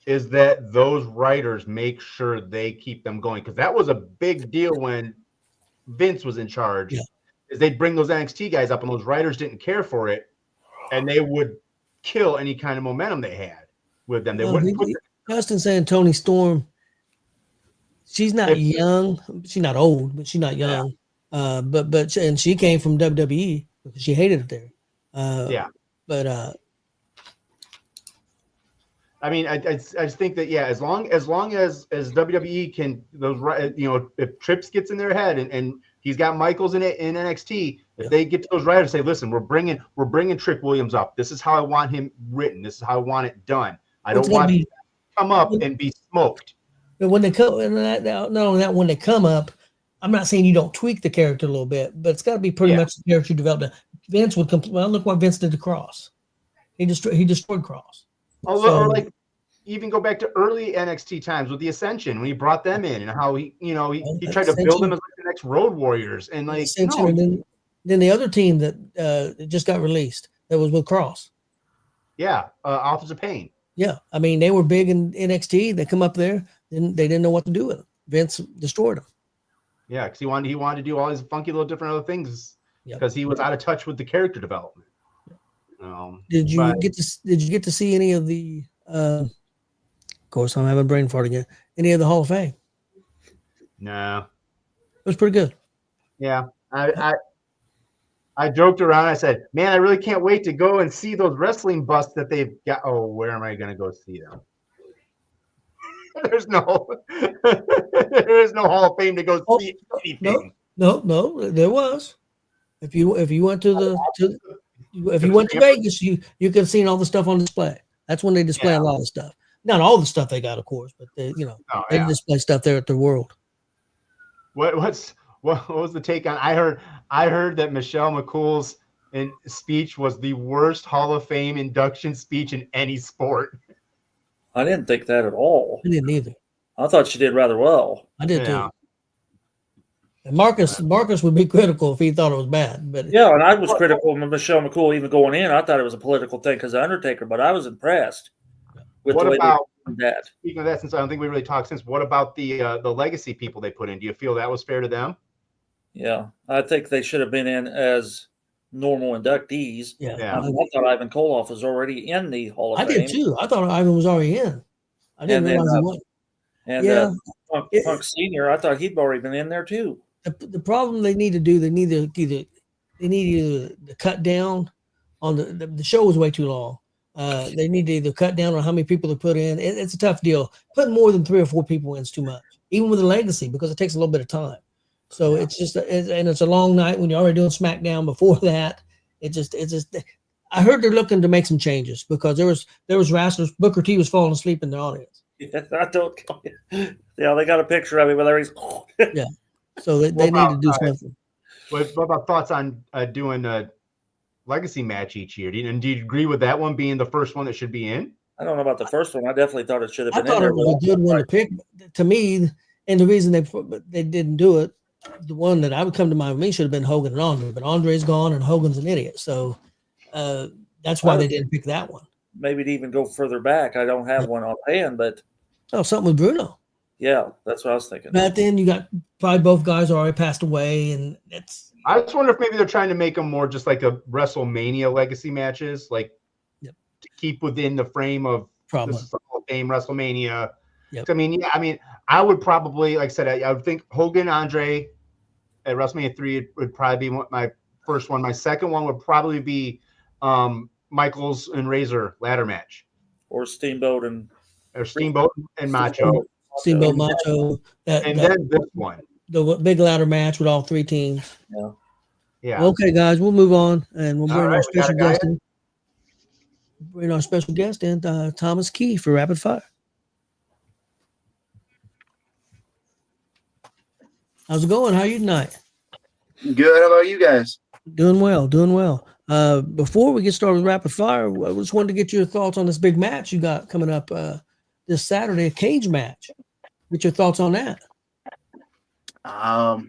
is that those writers make sure they keep them going, because that was a big deal when Vince was in charge. Yeah. Is they'd bring those NXT guys up and those writers didn't care for it, and they would kill any kind of momentum they had with them. They wouldn't put Justin saying Toni Storm. She's not young. She's not old, but she's not young. Yeah. But she came from WWE because she hated it there. But I mean, I just think that as long as WWE can if Trips gets in their head and he's got Michaels in NXT, if they get to those writers and say, listen, we're bringing Trick Williams up. This is how I want him written. This is how I want it done. I don't want him to come up and be smoked. But when they come, not only that, when they come up. I'm not saying you don't tweak the character a little bit, but it's got to be pretty much the character you developed. Vince would well, look what Vince did to Cross. He destroyed Cross. Or like even go back to early NXT times with the Ascension when he brought them in and how he tried to build them as like the next Road Warriors and like and then the other team that just got released that was with Cross. Authors of Pain. Yeah, I mean they were big in NXT. They come up there, and they didn't know what to do with them. Vince destroyed them. Yeah, because he wanted to do all these funky little different other things because he was out of touch with the character development. Did you get to see any of the? Of course, I'm having a brain fart again. Any of the Hall of Fame? No, it was pretty good. Yeah, I joked around. I said, "Man, I really can't wait to go and see those wrestling busts that they've got." Oh, where am I going to go see them? There is no Hall of Fame to go see anything. No, there was. If you went to Vegas, you could have seen all the stuff on display. That's when they display a lot of stuff. Not all the stuff they got, of course, but they display stuff there at the World. What was the take on? I heard that Michelle McCool's speech was the worst Hall of Fame induction speech in any sport. I didn't think that at all. I didn't either. I thought she did rather well. I did too. And Marcus would be critical if he thought it was bad. But and I was critical of Michelle McCool even going in. I thought it was a political thing because of Undertaker, but I was impressed with the way they did that. Speaking of that, since I don't think we really talked since, what about the legacy people they put in? Do you feel that was fair to them? Yeah, I think they should have been in as normal inductees. Yeah. I thought Ivan Koloff was already in the Hall of Fame. I did too. I thought Ivan was already in. I didn't realize he was. And Punk Senior, I thought he'd already been in there too. The problem they need to do, they need to cut down on the show was way too long. They need to either cut down on how many people they put in. It's a tough deal. Putting more than 3 or 4 people in is too much, even with a legacy, because it takes a little bit of time. So it's just, and it's a long night when you're already doing SmackDown before that. It's just. I heard they're looking to make some changes because there was wrestlers. Booker T was falling asleep in the audience. Yeah, I don't. Yeah, they got a picture of him, but there he's. Yeah, so they need to do something. What about thoughts on doing a legacy match each year? Do you agree with that one being the first one that should be in? I don't know about the first one. I definitely thought it should have I been in thought there. it was a good one to pick. To me, and the reason they didn't do it, the one that I would come to mind with me should have been Hogan and Andre, but Andre's gone and Hogan's an idiot. So that's why they didn't pick that one. Maybe to even go further back. I don't have one offhand, but something with Bruno. Yeah, that's what I was thinking. But then you got probably both guys already passed away, and it's. I just wonder if maybe they're trying to make them more just like a WrestleMania legacy matches, like to keep within the frame of this is the Hall of Fame WrestleMania. Yep. I mean, I would probably, like I said, I would think Hogan, Andre at WrestleMania 3 would probably be my first one. My second one would probably be Michaels and Razor ladder match, or Steamboat and Macho. Steamboat Macho. And then this one. The big ladder match with all 3 teams. Yeah. Yeah. Okay, guys, we'll move on and we'll bring our special guest in. Bring our special guest in, Thomas Kieth for Rapid Fire. How's it going? How are you tonight? Good. How about you guys? Doing well. Before we get started with Rapid Fire, I just wanted to get your thoughts on this big match you got coming up this Saturday, a cage match. Get your thoughts on that. I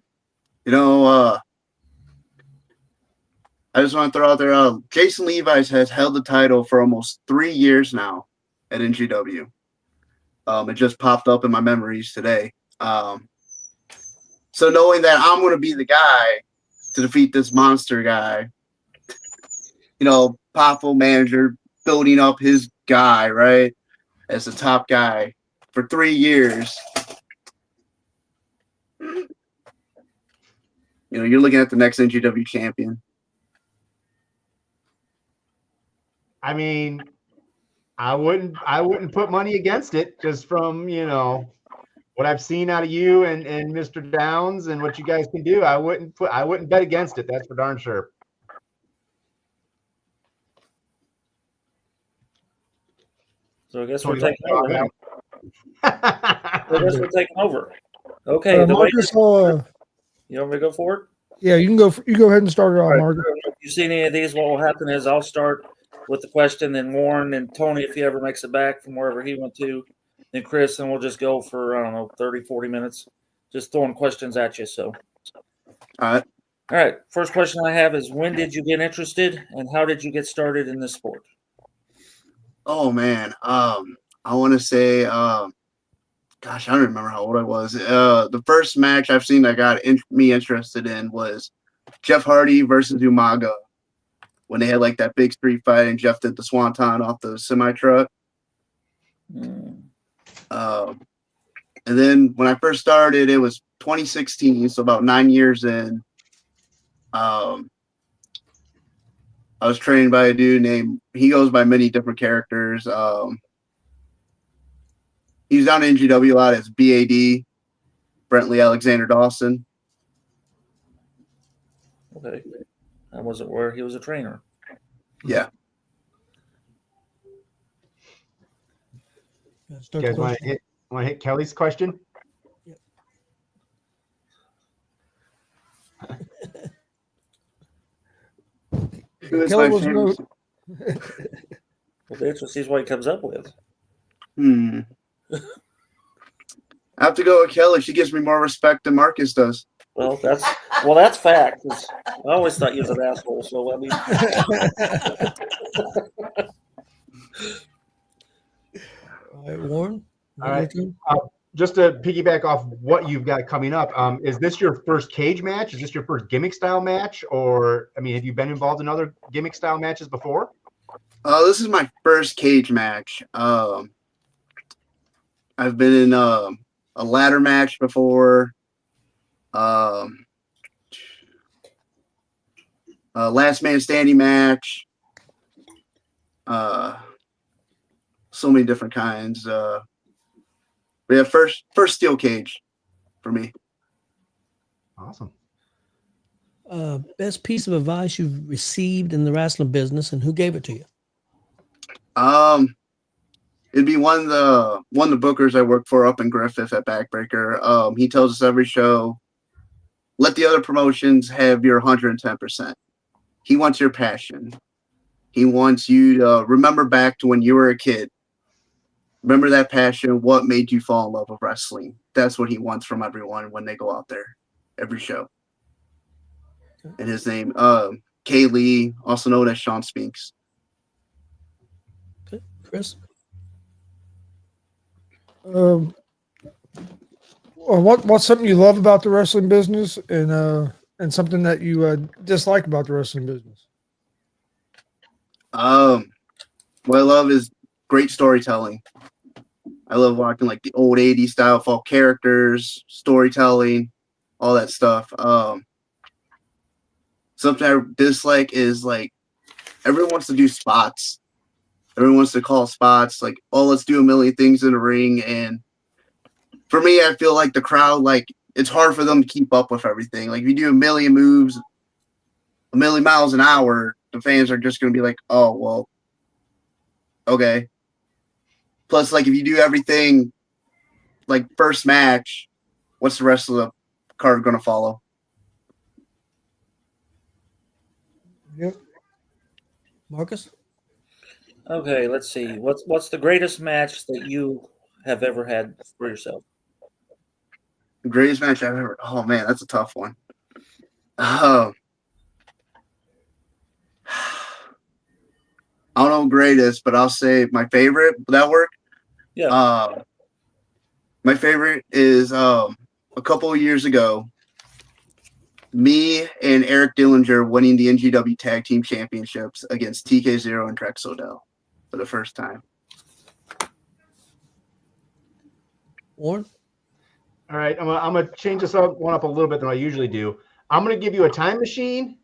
just want to throw out there, Jason Levi's has held the title for almost 3 years now at NGW. It just popped up in my memories today. So knowing that I'm going to be the guy to defeat this monster guy, powerful manager building up his guy, right, as the top guy for 3 years. You're looking at the next NGW champion. I mean, I wouldn't put money against it just from, what I've seen out of you and Mr. Downs and what you guys can do. I wouldn't bet against it. That's for darn sure. So I guess we're taking over now. We're taking over. Okay. Marcus, you want me to go for it? Yeah, you can go. You go ahead and start it off, Right. Marcus. If you see any of these, what will happen is I'll start with the question, then Warren and Tony, if he ever makes it back from wherever he went to, then Chris, and we'll just go for, 30, 40 minutes, just throwing questions at you. So, All right. First question I have is, when did you get interested and how did you get started in this sport? Oh, man. I want to say, gosh, I don't remember how old I was. The first match I've seen that got me interested in was Jeff Hardy versus Umaga when they had like that big street fight and Jeff did the swanton off the semi truck. And then when I first started, it was 2016, so about 9 years in. I was trained by a dude he goes by many different characters. He's down in NGW a lot as BAD, Brentley Alexander Dawson. Okay. I wasn't aware he was a trainer. Yeah. You guys want to hit Kelly's question? Kelly was no, Well, that's what sees what he comes up with. I have to go with Kelly. She gives me more respect than Marcus does. Well, that's fact. I always thought you was an asshole. So I mean, All right, Warren. All right. Just to piggyback off what you've got coming up, is this your first cage match? Is this your first gimmick style match? Or, have you been involved in other gimmick style matches before? This is my first cage match. I've been in a ladder match before. Last man standing match. so many different kinds. But yeah, first steel cage for me. Awesome. Best piece of advice you've received in the wrestling business, and who gave it to you? It'd be one of the bookers I work for up in Griffith at Backbreaker. He tells us every show, let the other promotions have your 110%. He wants your passion. He wants you to remember back to when you were a kid. Remember that passion, what made you fall in love with wrestling. That's what he wants from everyone when they go out there, every show. And his name, Kay Lee, also known as Sean Spinks. Okay. Chris? Well, what's something you love about the wrestling business, and something that you dislike about the wrestling business? What I love is great storytelling. I love watching like the old 80s style folk characters, storytelling, all that stuff. Something I dislike is like everyone wants to do spots. Everyone wants to call spots like, oh, let's do a million things in the ring. And for me, I feel like the crowd, like it's hard for them to keep up with everything. Like if you do a million moves, a million miles an hour, the fans are just going to be like, oh, well, okay. Plus, like if you do everything like first match, what's the rest of the card going to follow? Yep. Marcus? Okay, let's see. What's the greatest match that you have ever had for yourself? Greatest match I've ever. Oh man, that's a tough one. I don't know greatest, but I'll say my favorite. Would that work? Yeah. My favorite is a couple of years ago. Me and Eric Dillinger winning the NGW Tag Team Championships against TK0 and Drex Odell for the first time. Warren? All right, I'm gonna change this up a little bit than I usually do. I'm gonna give you a time machine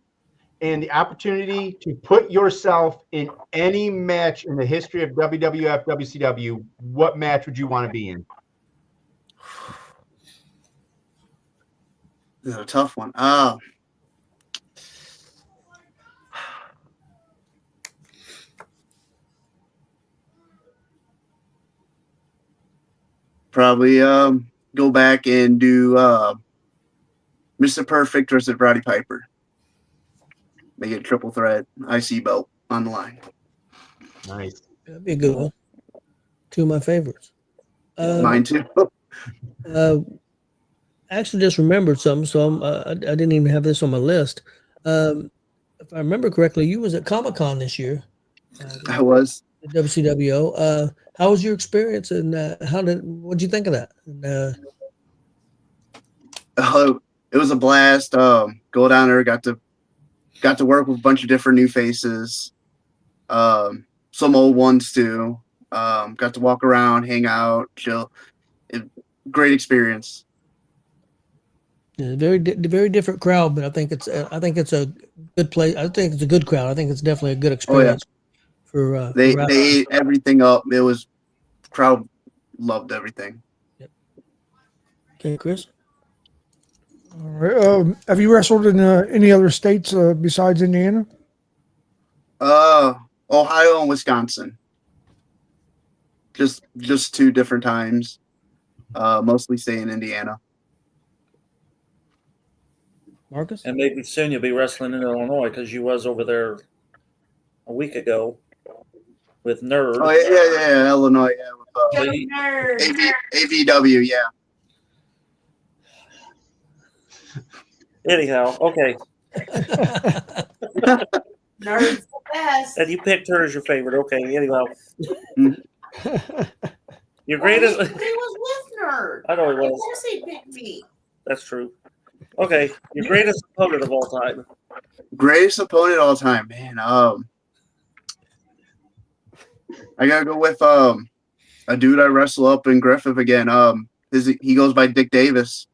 and the opportunity to put yourself in any match in the history of WWF, WCW. What match would you want to be in? This is a tough one. Probably go back and do Mr. Perfect versus Roddy Piper. Make it a triple threat IC belt on the line. Nice. That'd be a good one. Two of my favorites. Mine too. I actually just remembered something, so I didn't even have this on my list. If I remember correctly, you was at Comic-Con this year. I was. At WCWO. How was your experience, and what'd you think of that? And, it was a blast. Go down there, got to work with a bunch of different new faces, some old ones too. Got to walk around, hang out, chill. Great experience. yeah, very different crowd, but I think it's a good place. I think it's a good crowd. I think it's definitely a good experience. For They wrestling. ate everything up. It was crowd loved everything. Okay, Chris. All right. Have you wrestled in any other states besides Indiana? Ohio and Wisconsin. Just two different times. Mostly stay in Indiana. Marcus. And maybe soon you'll be wrestling in Illinois because you was over there a week ago with Nerd. Oh yeah, Illinois, yeah. Go Nerds. F.E.W, yeah. Anyhow, okay. Nerds the best. And you picked her as your favorite. Okay, anyhow. Your greatest. He was with Nerd. I know he Of was. course he picked me. That's true. Okay, your greatest opponent of all time. Greatest opponent of all time, man. I gotta go with a dude I wrestle up in Griffith again. He goes by Dick Davis.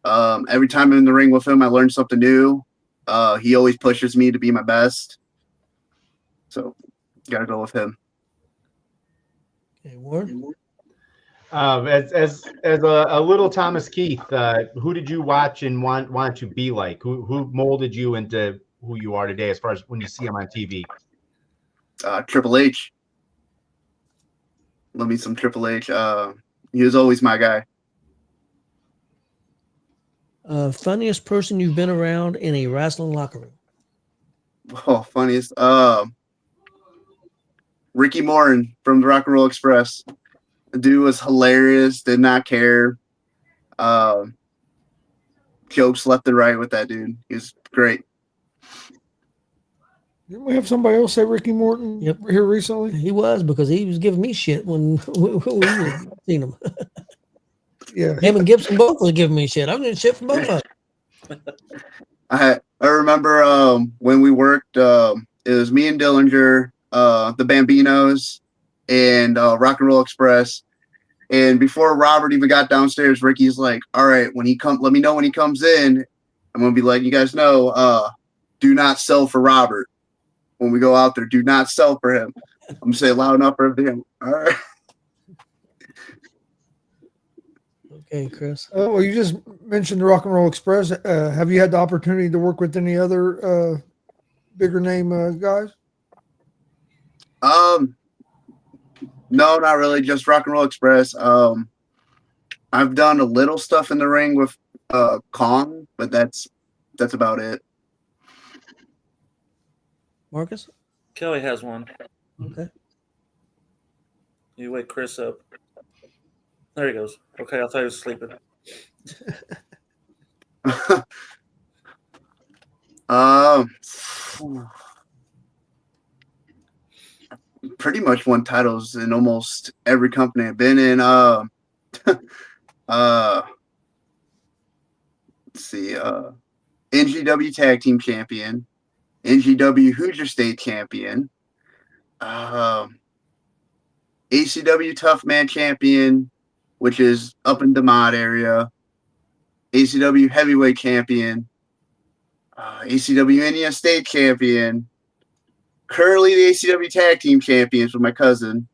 Every time I'm in the ring with him, I learn something new. He always pushes me to be my best. So, gotta go with him. Okay, Warren. As a little Thomas Keith, who did you watch and want to be like? Who molded you into who you are today, as far as when you see him on TV? Triple H. Love me some Triple H. He was always my guy. Funniest person you've been around in a wrestling locker room? Oh, funniest. Ricky Morton from the Rock and Roll Express. The dude was hilarious. Did not care. Jokes left and right with that dude. He was great. Didn't we have somebody else say Ricky Morton here recently? He was, because he was giving me shit when we seen him. Yeah. Him and Gibson both was giving me shit. I'm getting shit from both of them. I remember when we worked, it was me and Dillinger, the Bambinos, and Rock and Roll Express. And before Robert even got downstairs, Ricky's like, "All right, when he let me know when he comes in. I'm gonna be letting you guys know, do not sell for Robert. When we go out there, do not sell for him." I'm gonna say it loud enough for him. All right. Okay, Chris. Well, you just mentioned the Rock and Roll Express. Have you had the opportunity to work with any other bigger name guys? No, not really. Just Rock and Roll Express. I've done a little stuff in the ring with Kong, but that's about it. Marcus? Kelly has one. Okay. You wake Chris up. There he goes. Okay, I thought he was sleeping. Pretty much won titles in almost every company I've been in. Let's see, NGW Tag Team Champion, NGW Hoosier State Champion, ACW Tough Man Champion, which is up in DeMont area, ACW Heavyweight Champion, ACW Indiana State Champion, currently the ACW Tag Team Champions with my cousin,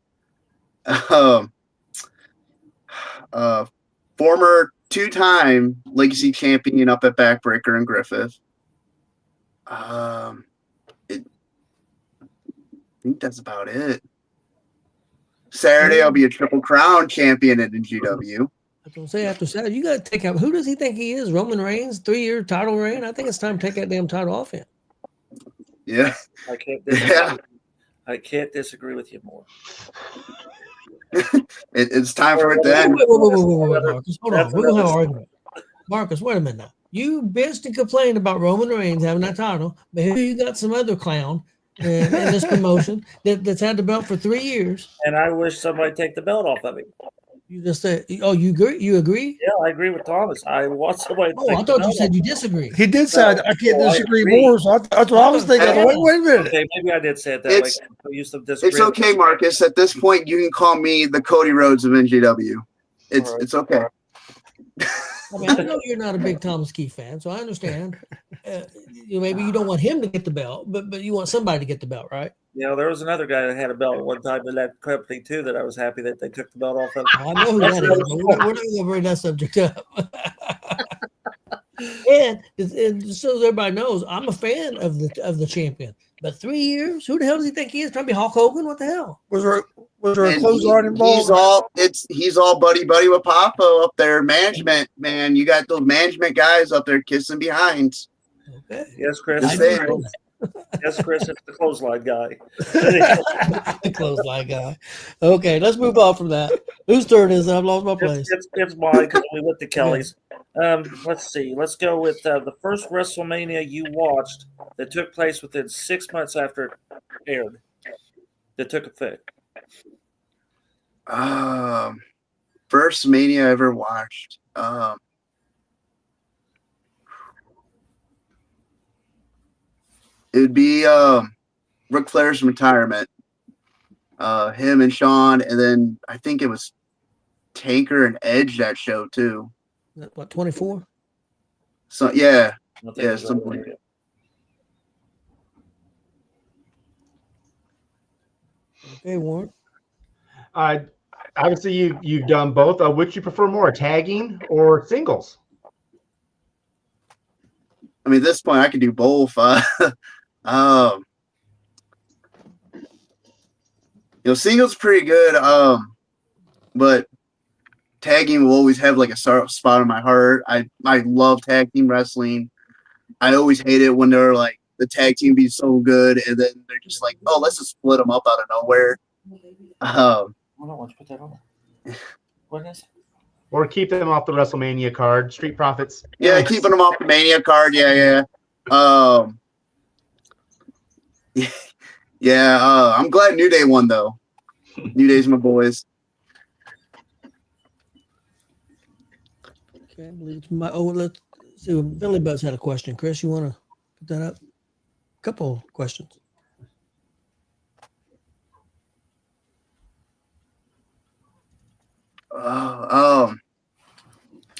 former two-time Legacy Champion up at Backbreaker and Griffith. I think that's about it. Saturday, I'll be a Triple Crown champion at NGW. I was going to say, after Saturday, you got to take out, who does he think he is? Roman Reigns, 3-year title reign? I think it's time to take that damn title off him. Yeah. I can't disagree. Yeah. I can't disagree with you more. It's time for it to end. Wait, Marcus. Hold on. We're going to have an argument. Marcus, wait a minute now. You bitched and complained about Roman Reigns having that title, but here you got some other clown in this promotion that's had the belt for 3 years. And I wish somebody take the belt off of him. You just said, oh, you agree? You agree? Yeah, I agree with Thomas. I want somebody to Oh, take I the thought you belt said off. you disagree. He did say, I can't I disagree agree. more. So that's what I was thinking. Hey. Wait a minute. Okay, maybe I did say it that It's- way. I used to disagree. It's okay, Marcus. At this point, you can call me the Cody Rhodes of NGW. It's okay. I mean, I know you're not a big Thomas Keith fan, so I understand. Maybe you don't want him to get the belt, but you want somebody to get the belt, right? You know, there was another guy that had a belt at one time in that company too that I was happy that they took the belt off of. I know who that is. But we're not going to bring that subject up. and so everybody knows, I'm a fan of the champion. But 3 years? Who the hell does he think he is? Trying to be Hulk Hogan? What the hell? Was there a And clothesline involved? he's all buddy with Papa up there. Management, man. You got those management guys up there kissing behinds. Okay. Yes, Chris. Just saying. Yes, Chris. It's the clothesline guy. The clothesline guy. Okay, let's move on from that. Whose turn is it? I've lost my place. It's mine because we went to Kelly's. Let's see. Let's go with the first WrestleMania you watched that took place within 6 months after it aired. That took effect. First Mania I ever watched. It would be Ric Flair's retirement. Him and Shawn, and then I think it was Tanker and Edge that show too. What, 24? So yeah, I think yeah, it was something that like way. Okay, Warren. obviously you've done both. Which you prefer more, tagging or singles? I mean, at this point, I could do both. Singles pretty good. But tagging will always have like a spot in my heart. I love tag team wrestling. I always hate it when they're like the tag team be so good and then they're just like, oh, let's just split them up out of nowhere. Hold on, let's put that on. What is it? Or keep them off the WrestleMania card. Street Profits. Yeah, keeping them off the Mania card. Yeah. I'm glad New Day won though. New Day's my boys. Okay, I believe it's let's see. Billy Buzz had a question. Chris, you want to put that up? A couple questions.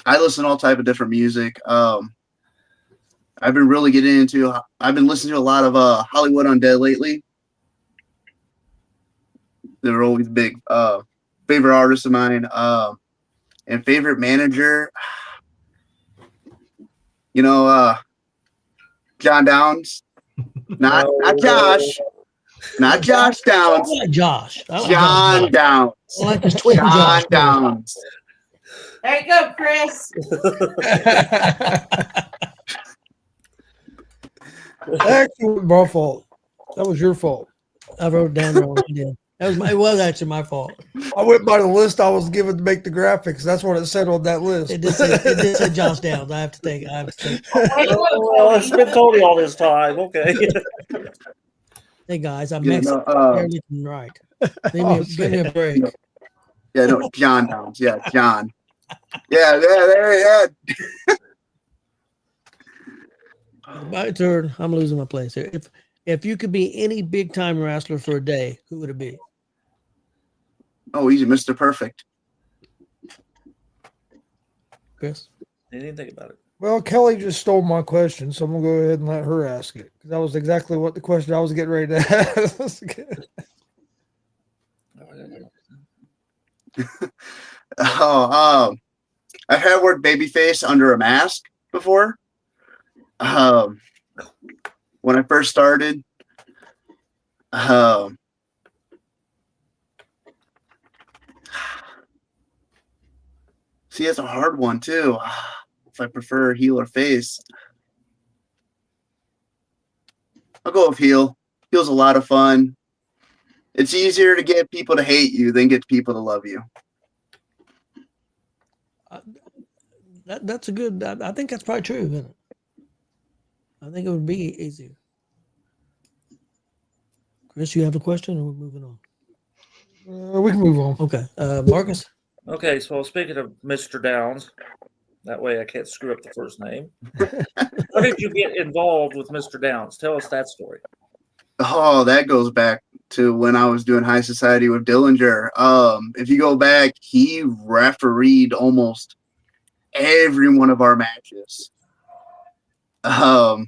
I listen to all type of different music. I've been really getting into. I've been listening to a lot of Hollywood Undead lately. They're always big favorite artists of mine. And favorite manager, John Downs. Not Josh. Not Josh Downs. I like Josh. I like John Downs. I like his twin John Josh. Downs. There you go, Chris. Actually, my fault. That was your fault. I wrote it down wrong. Yeah. It was actually my fault. I went by the list I was given to make the graphics. That's what it said on that list. It did say Josh Downs. I have to think. Wait, Well, it's been told you all this time. Okay. Hey guys, I'm Yeah, Mexican. no, Everything right. Give me a break. Yeah, no, John Downs. Yeah, John. Yeah, there. My turn. I'm losing my place here. If you could be any big time wrestler for a day, who would it be? Oh, easy, Mr. Perfect. Chris? You didn't think about it. Well, Kelly just stole my question, so I'm going to go ahead and let her ask it. Because that was exactly what the question I was getting ready to ask. I have worked babyface under a mask before. When I first started, see, it's a hard one too. If I prefer heel or face, I'll go with heel. Heel's a lot of fun. It's easier to get people to hate you than get people to love you. That's a good. I think that's probably true, isn't it? I think it would be easier. Chris, you have a question, or we're moving on? We can move on. Okay, Marcus. Okay, so speaking of Mr. Downs, that way I can't screw up the first name. How did you get involved with Mr. Downs? Tell us that story. Oh, that goes back to when I was doing High Society with Dillinger. If you go back, he refereed almost every one of our matches. Not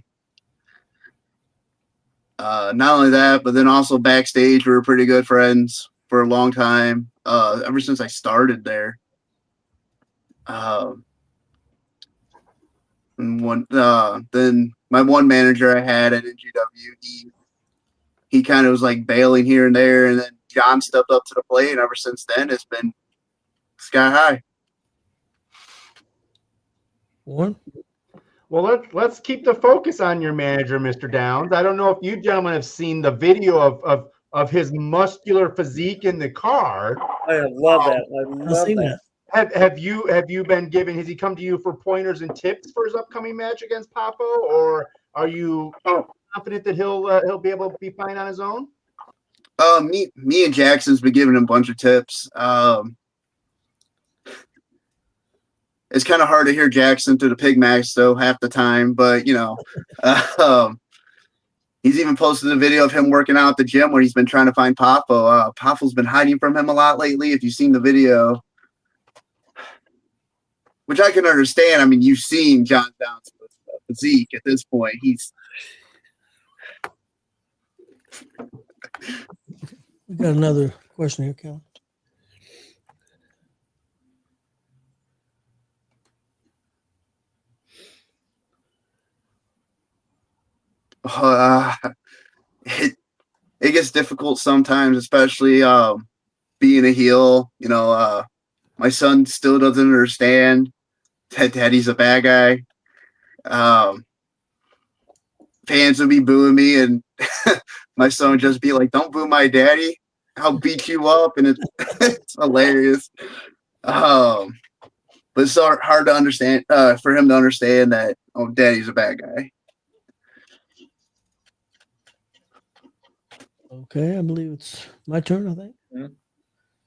only that, but then also backstage, we were pretty good friends for a long time. Ever since I started there. Then my one manager I had at NGW, he kind of was like bailing here and there, and then John stepped up to the plate, and ever since then it's been sky high. Warren? Well, let's keep the focus on your manager, Mr. Downs. I don't know if you gentlemen have seen the video of his muscular physique in the card. I love that. I love seen that. Have you been given? Has he come to you for pointers and tips for his upcoming match against Papo, or are you confident that he'll be able to be fine on his own? Me and Jackson's been giving him a bunch of tips. It's kind of hard to hear Jackson through the pig mask though half the time, but he's even posted a video of him working out at the gym where he's been trying to find Papo. Papo's been hiding from him a lot lately. If you've seen the video, which I can understand. I mean, you've seen John Downs' physique at this point. We got another question here, Cal. it gets difficult sometimes, especially being a heel. My son still doesn't understand that Daddy's a bad guy. Fans would be booing me, and my son would just be like, "Don't boo my daddy. I'll beat you up," and it's hilarious. But it's so hard to understand for him to understand that Daddy's a bad guy. Okay, I believe it's my turn, I think. Mhm.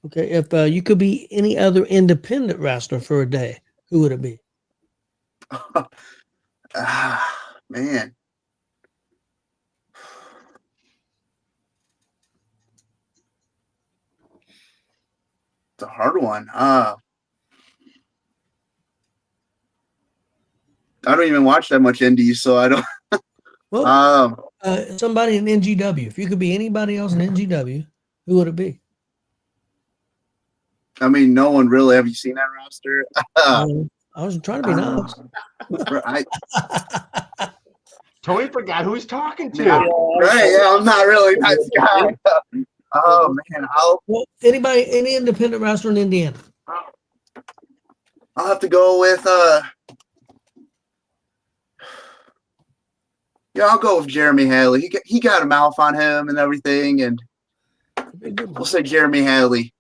Okay, if you could be any other independent wrestler for a day, who would it be? Man. It's a hard one. I don't even watch that much indies, so I don't. Well, somebody in NGW. If you could be anybody else in NGW, who would it be? I mean, no one really. Have you seen that roster? I was trying to be nice. Tony forgot who he's talking to. Yeah, right? Yeah, I'm not really a nice guy. Oh man, well, any independent wrestler in Indiana. I'll have to go with I'll go with Jeremy Hadley. He got a mouth on him and everything, and we'll say Jeremy Hadley.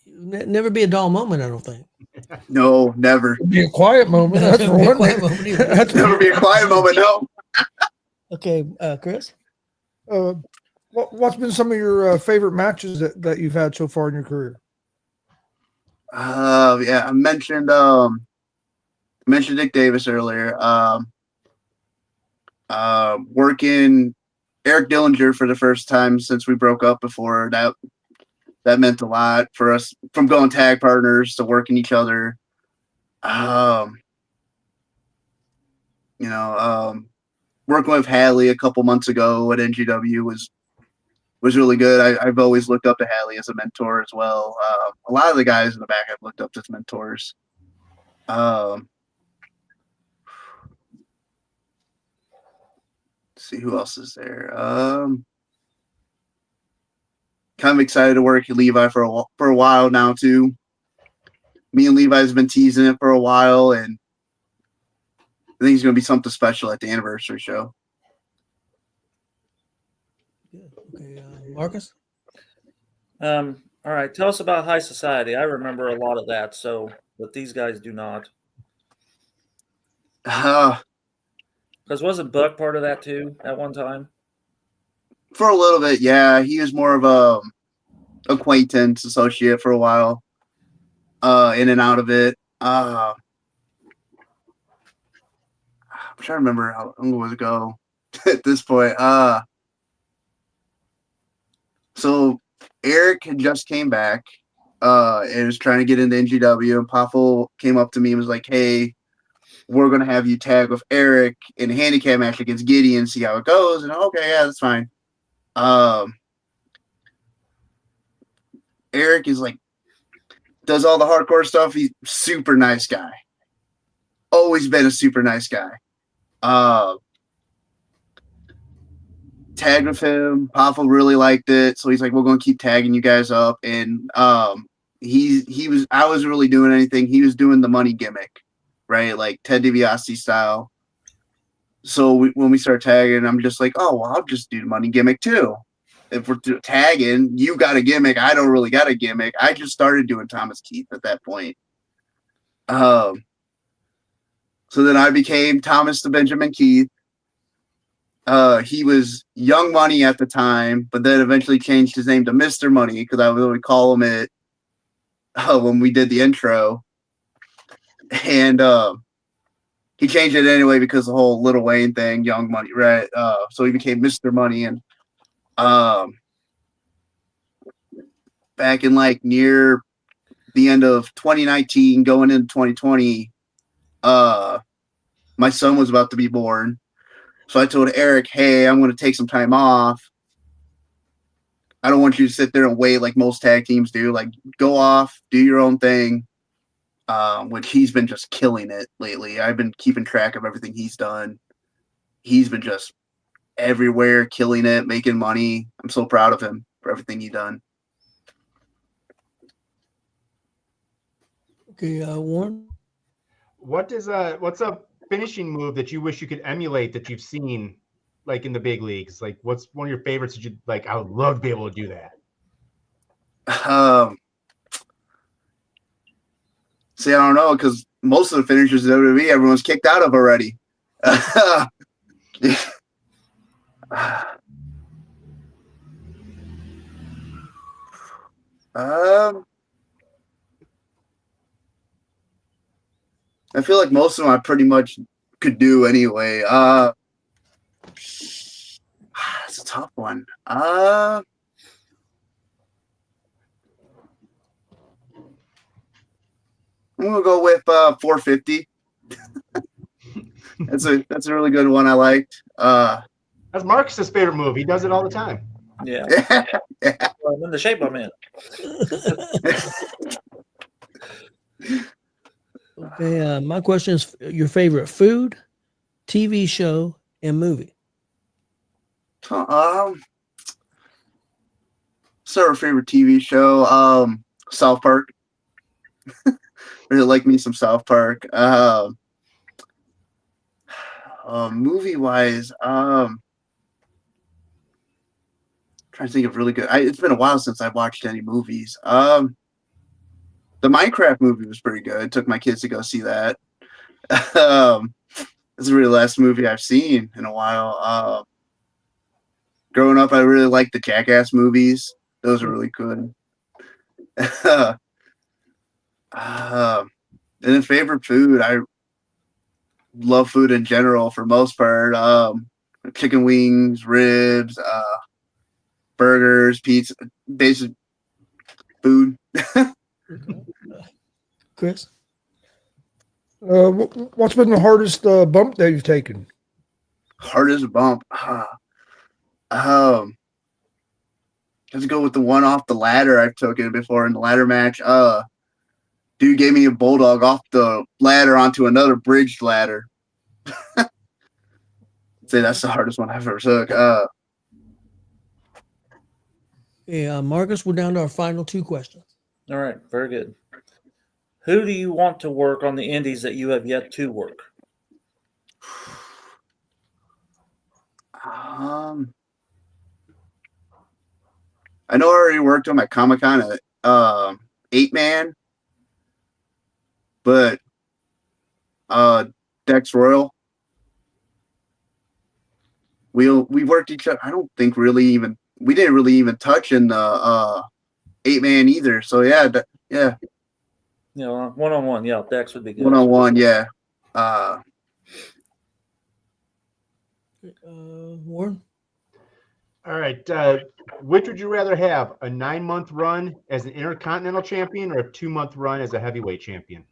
Never be a dull moment, I don't think. No, never. It'd be a quiet moment. That's for one thing. That's never be a quiet moment. No. Okay, Chris. What's been some of your favorite matches that you've had so far in your career? Yeah, I mentioned Dick Davis earlier. Working Eric Dillinger for the first time since we broke up before that meant a lot for us, from going tag partners to working each other. Working with Hadley a couple months ago at NGW was really good. I've always looked up to Hadley as a mentor as well. A lot of the guys in the back I've looked up to as mentors. Let's see who else is there. Kind of excited to work with Levi for a while now too. Me and Levi's been teasing it for a while, and I think it's going to be something special at the anniversary show. Okay, Marcus. All right, tell us about High Society. I remember a lot of that, but these guys do not. Because wasn't Buck part of that too at one time? For a little bit, yeah. He was more of a acquaintance associate for a while, in and out of it. I'm trying to remember how long it was ago at this point. So Eric had just came back and was trying to get into NGW, and Poffel came up to me and was like, "Hey, we're going to have you tag with Eric in a handicap match against Gideon, see how it goes." And okay, yeah, that's fine. Eric is like, does all the hardcore stuff. He's super nice guy. Always been a super nice guy. Tagged with him. Poffel really liked it. So he's like, we're going to keep tagging you guys up. And I was really doing anything. He was doing the money gimmick, right? Like Ted DiBiase style. So when we start tagging, I'm just like, oh, well, I'll just do the money gimmick too. If we're tagging, you got a gimmick. I don't really got a gimmick. I just started doing Thomas Keith at that point. So then I became Thomas the Benjamin Keith. He was Young Money at the time, but then eventually changed his name to Mr. Money because I would call him it when we did the intro. And he changed it anyway because the whole Lil Wayne thing, Young Money, right? So he became Mr. Money. And back in like near the end of 2019, going into 2020, my son was about to be born. So I told Eric, hey, I'm going to take some time off. I don't want you to sit there and wait like most tag teams do. Like, go off, do your own thing, which he's been just killing it lately. I've been keeping track of everything he's done. he's been just everywhere, killing it, making money. I'm so proud of him for everything he done. Okay, Warren. What's a finishing move that you wish you could emulate that you've seen like in the big leagues? Like what's one of your favorites that you like? I would love to be able to do that. See, I don't know, because most of the finishers in WWE, everyone's kicked out of already. I feel like most of them I pretty much could do anyway. It's a tough one. I'm gonna go with 450. That's a really good one. I liked. That's Marcus's favorite move. He does it all the time. Yeah. Yeah. Well, I'm in the shape I'm in. Okay, my question is your favorite food, TV show, and movie. So our favorite TV show, South Park. Really like me some South Park. Movie wise, trying to think of really good. It's been a while since I've watched any movies. The Minecraft movie was pretty good. Took my kids to go see that. It's really the last movie I've seen in a while. Growing up, I really liked the Jackass movies. Those are really good. And then favorite food, I love food in general for most part. Chicken wings, ribs, burgers, pizza, basic food. Chris? What's been the hardest bump that you've taken? Hardest bump. Let's go with the one off the ladder I've taken before in the ladder match. Dude gave me a bulldog off the ladder onto another bridged ladder. I'd say that's the hardest one I've ever took. Yeah, Marcus, we're down to our final two questions. All right, very good. Who do you want to work on the indies that you have yet to work? I know I already worked on my Comic-Con at 8-man, but Dex Royal, we worked each other. I don't think we didn't really even touch in the 8-man either. So yeah. You know, one-on-one. Yeah, Dex would be good. One-on-one, yeah. Warren? All right. Which would you rather have, a 9-month run as an Intercontinental Champion or a 2-month run as a Heavyweight Champion?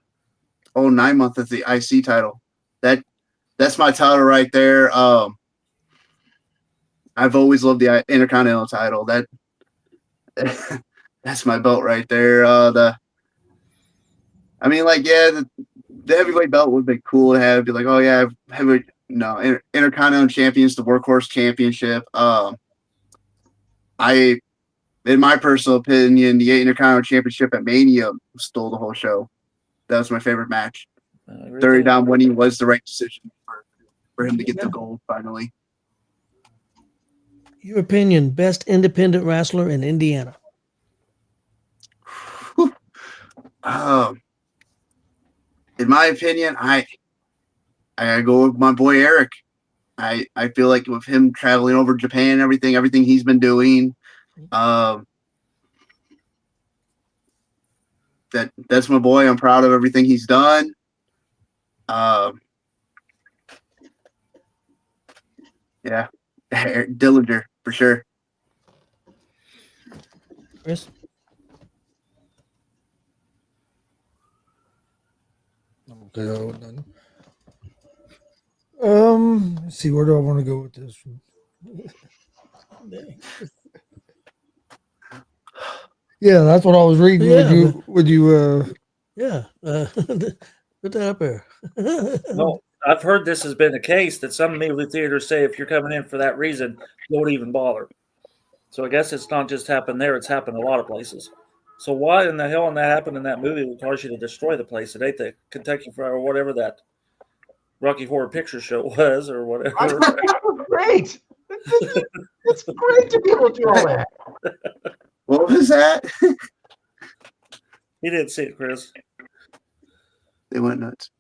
Oh, 9 months is the IC title. That's my title right there. I've always loved the Intercontinental title. That's my belt right there. The heavyweight belt would be cool to have. Be like, oh yeah, heavyweight. No, Intercontinental Champions, the Workhorse Championship. In my personal opinion, the Intercontinental Championship at Mania stole the whole show. That was my favorite match. 30 down winning was the right decision for him to get the gold finally. Your opinion, best independent wrestler in Indiana? In my opinion, I gotta go with my boy Eric. I feel like with him traveling over Japan and everything he's been doing, that's my boy. I'm proud of everything he's done. Yeah, Eric Dillinger for sure. Chris? Okay, let's see, where do I want to go with this? Yeah, that's what I was reading. Yeah, Would you Yeah. Put that up there. No, I've heard this has been the case that some movie theaters say if you're coming in for that reason, don't even bother. So I guess it's not just happened there; it's happened a lot of places. So why in the hell when that happened in that movie would cause you to destroy the place? It ain't the Kentucky Fried or whatever that Rocky Horror Picture Show was or whatever. Great. It's great to be able to do all that. What was that? He didn't see it, Chris. They went nuts.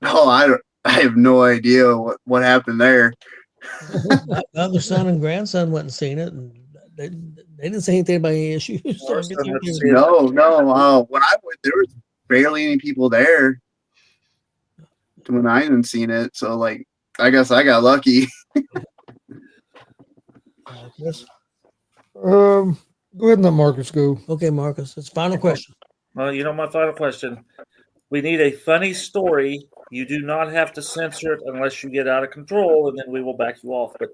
Oh, I have no idea what happened there. My other son and grandson went and seen it, and they didn't say anything about any issues. Our son went to see it. No. When I went, there was barely any people there. When I hadn't seen it, so like, I guess I got lucky. Yes. Go ahead and let Marcus go. Okay, Marcus. It's final question. Well, my final question. We need a funny story. You do not have to censor it unless you get out of control, and then we will back you off. But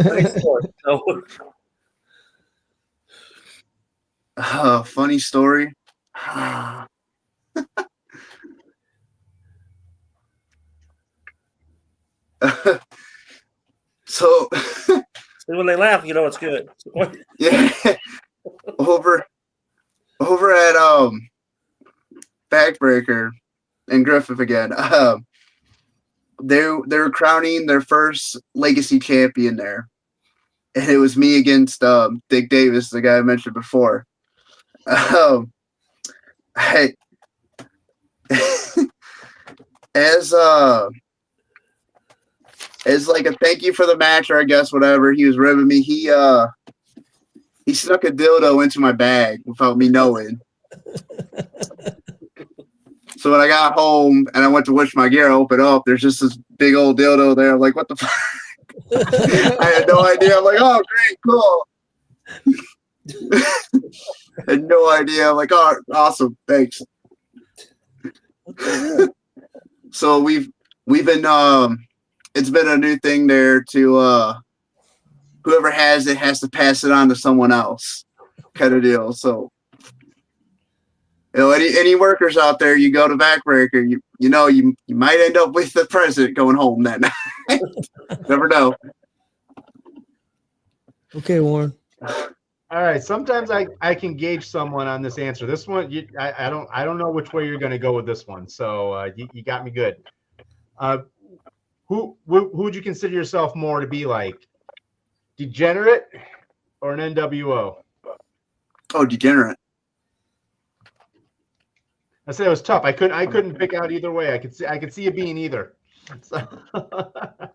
funny story. So, Funny story. So see, when they laugh, it's good. yeah, over at Backbreaker and Griffith again. They're crowning their first legacy champion there, and it was me against Dick Davis, the guy I mentioned before. As like a thank you for the match, or I guess whatever, he was ribbing me. He snuck a dildo into my bag without me knowing. So when I got home and I went to wish my gear open up, there's just this big old dildo there. I'm like, what the fuck? I had no idea. I'm like, oh, great, cool. I had no idea. I'm like, oh, awesome, thanks. So we've been it's been a new thing there to whoever has it has to pass it on to someone else, kind of deal. So any workers out there, you go to Backbreaker, you might end up with the president going home that night. Never know. Okay, Warren. All right. Sometimes I can gauge someone on this answer. This one, I don't know which way you're going to go with this one. So you got me good. Who would you consider yourself more to be like? Degenerate or an NWO? Oh, degenerate. I said it was tough. I couldn't pick out either way. I could see it being either. So. I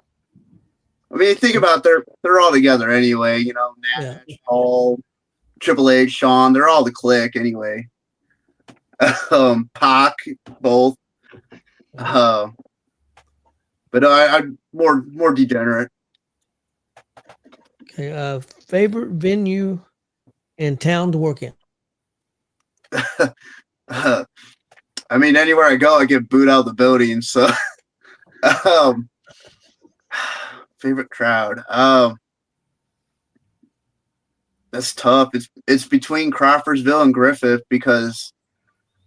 mean, think about it, they're all together anyway. Nash, Paul, Triple H, Shawn, they're all the clique anyway. Pac, both. But I'm more degenerate. Okay. Favorite venue in town to work in? I mean, anywhere I go, I get booed out of the building. So, favorite crowd. That's tough. It's between Crawfordsville and Griffith, because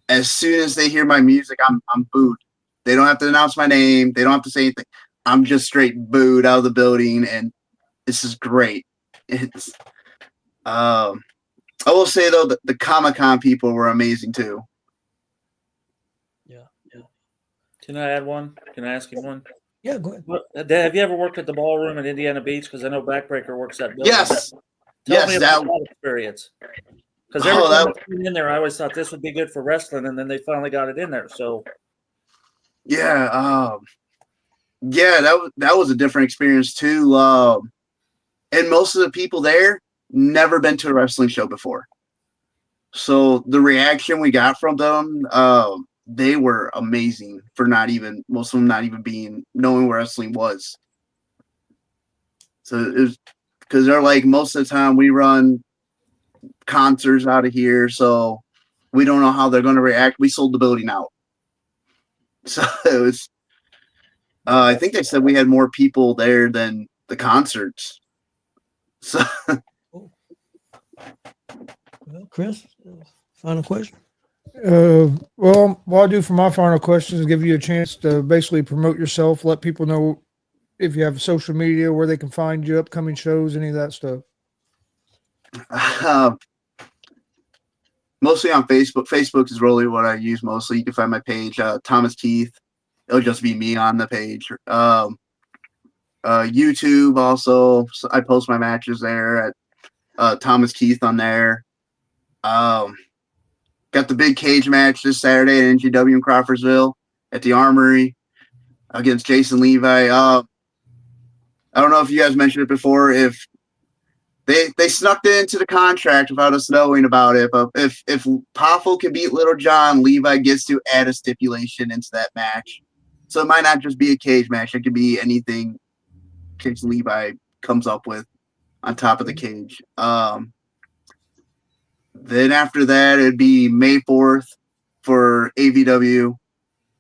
as soon as they hear my music, I'm booed. They don't have to announce my name. They don't have to say anything. I'm just straight booed out of the building, and this is great. It's I will say though that the Comic-Con people were amazing too. Yeah. Can I add one? Can I ask you one? Yeah, go ahead. Have you ever worked at the ballroom in Indiana Beach? Because I know Backbreaker works at building. Yes. Tell me about that experience. Because every time I came in there, I always thought this would be good for wrestling, and then they finally got it in there. So yeah, that was a different experience too. And most of the people there never been to a wrestling show before. So the reaction we got from them, they were amazing for most of them not even knowing where wrestling was. So it was because they're like, most of the time we run concerts out of here, so we don't know how they're going to react. We sold the building out. So it was, I think they said we had more people there than the concerts. So, Well, Chris, final question. Well, what I do for my final question is give you a chance to basically promote yourself, let people know if you have social media, where they can find you, upcoming shows, any of that stuff. Mostly on Facebook. Facebook is really what I use mostly. You can find my page, Thomas Kieth. It'll just be me on the page. YouTube also. So I post my matches there at Thomas Kieth on there. Got the big cage match this Saturday at NGW in Crawfordsville at the Armory against Jason Levi. I don't know if you guys mentioned it before. If they snuck it into the contract without us knowing about it, but if Poffo can beat Little John, Levi gets to add a stipulation into that match. So it might not just be a cage match; it could be anything Jason Levi comes up with on top of the cage. Then after that, it'd be May 4th for AVW.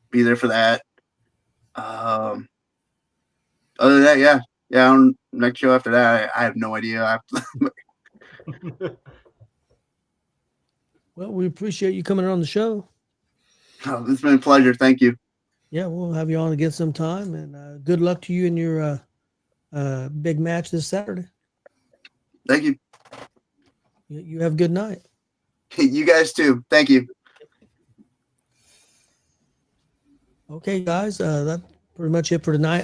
Be there for that. Other than that, yeah. Next show after that, I have no idea. Well, we appreciate you coming on the show. It's been a pleasure. Thank you. Yeah, we'll have you on again sometime, and good luck to you in your big match this Saturday. Thank you. You have a good night. You guys too. Thank you. Okay, guys, that's pretty much it for tonight.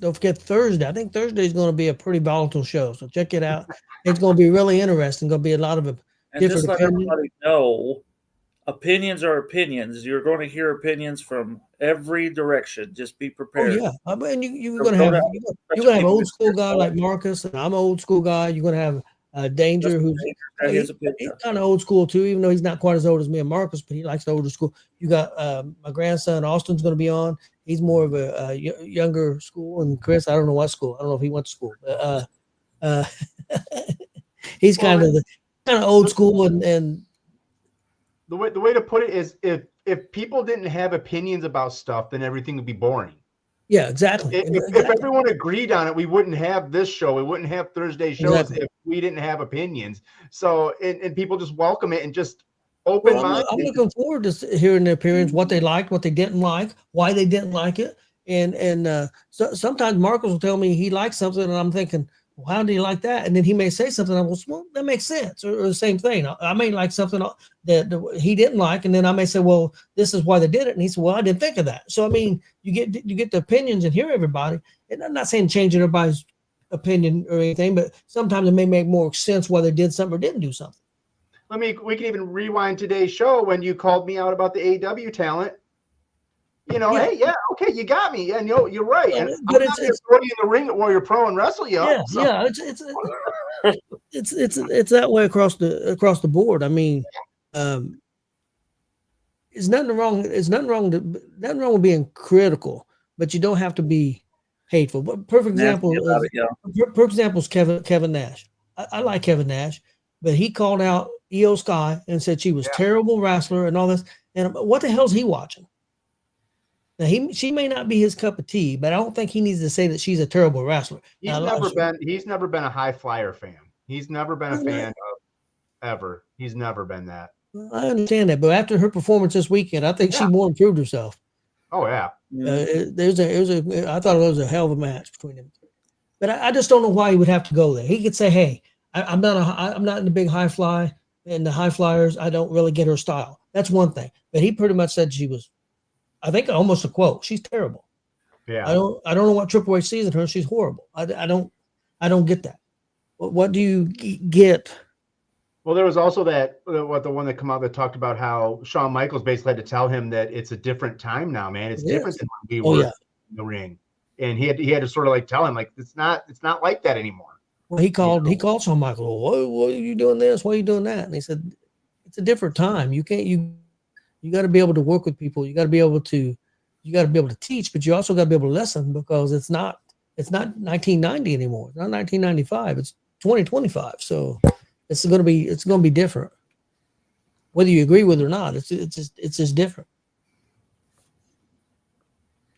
Don't forget Thursday. I think Thursday is going to be a pretty volatile show, so check it out. It's going to be really interesting. Going to be a lot of And different just let opinions. everybody know, opinions are opinions. You're going to hear opinions from every direction. Just be Oh prepared. yeah, I mean you're So gonna don't have have you're gonna have people old school that- guy like Marcus, and I'm an old school guy. You're gonna have Danger, who's Got his he's opinion. kind of old school too, even though he's not quite as old as me and Marcus, but he likes the older school. You got my grandson Austin's going to be on. He's more of a younger school, and Chris, I don't know what school. I don't know if he went to school. But, he's kind of old school, and The way to put it is, if people didn't have opinions about stuff, then everything would be boring. yeah, exactly. If everyone agreed on it, we wouldn't have this show. We wouldn't have Thursday shows Exactly. if we didn't have opinions. So, and people just welcome it and just open Well, mind. I'm looking forward to hearing their opinions, what they liked, what they didn't like, why they didn't like it, and so sometimes Marcus will tell me he likes something, and I'm thinking, well, how do you like that? And then he may say something, I go, well, that makes sense, or the same thing. I may like something that he didn't like, and then I may say, well, this is why they did it, and he said, well, I didn't think of that. So I mean, you get the opinions and hear everybody, and I'm not saying changing everybody's opinion or anything, but sometimes it may make more sense why they did something or didn't do something. We can even rewind today's show when you called me out about the AEW talent. You know, Yeah. hey, yeah, okay, you got me. Yeah, no, you're right. Yeah, And but I'm not going to throw you in the ring at Warrior Pro and wrestle you. Yeah, So, yeah, it's that way across the board. I mean, it's nothing wrong. It's nothing wrong with being critical, but you don't have to be hateful. But perfect example About it, yeah. perfect example is Kevin Nash. I like Kevin Nash, but he called out Io Sky and said she was terrible wrestler and all this. And what the hell's he watching? Now she may not be his cup of tea, but I don't think he needs to say that she's a terrible wrestler. he's never been a high flyer fan. He's never been a fan of ever. He's never been that. I understand that, but after her performance this weekend, I think she more improved herself. Oh yeah. I thought it was a hell of a match between them, but I just don't know why he would have to go there. He could say, "Hey, I'm not in the big high fly, and the high flyers, I don't really get her style." That's one thing, but he pretty much said she was. I think almost a quote. She's terrible. Yeah. I don't know what Triple H sees in her. She's horrible. I don't get that. What do you get? Well, there was also the one that come out that talked about how Shawn Michaels basically had to tell him that it's a different time now, man. It's different than when we were in the ring, and he had to sort of like tell him like it's not like that anymore. Well, he called Shawn Michaels. Why are you doing this? Why are you doing that? And he said, it's a different time. You got to be able to work with people. You got to be able to teach, but you also got to be able to listen, because it's not 1990 anymore. It's not 1995. It's 2025. So it's going to be different. Whether you agree with it or not, it's just different.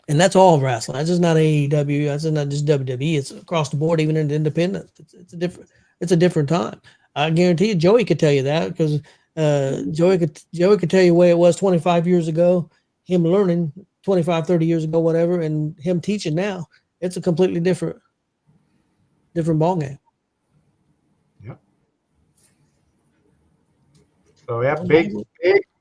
And that's all of wrestling. That's just not AEW. That's not just WWE. It's across the board, even in the independent. It's a different time. I guarantee you, Joey could tell you that, because Joey could tell you the way it was 25 years ago, him learning 25, 30 years ago, whatever, and him teaching now. It's a completely different ball game. Yep. So yeah,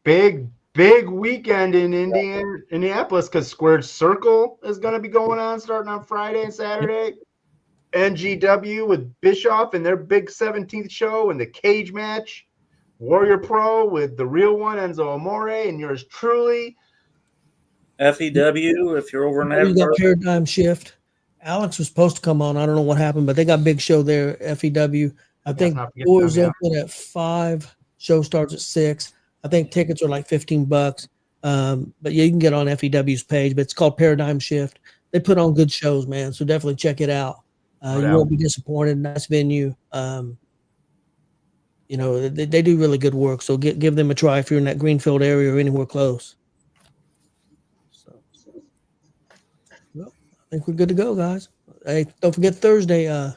big weekend in Indianapolis because Squared Circle is going to be going on starting on Friday and Saturday. NGW with Bischoff and their big 17th show and the cage match. Warrior Pro with the real one, Enzo Amore, and yours truly. F.E.W. if you're over in You got Edinburgh. Paradigm Shift. Alex was supposed to come on. I don't know what happened, but they got a big show there, F.E.W. I think not forget doors them, open at 5. Show starts at 6. I think tickets are like $15. But yeah, you can get on F.E.W.'s page, but it's called Paradigm Shift. They put on good shows, man. So definitely check it out. You won't be disappointed. Nice venue. You know, they do really good work. So give them a try if you're in that Greenfield area or anywhere close. So, well, I think we're good to go, guys. Hey, don't forget Thursday,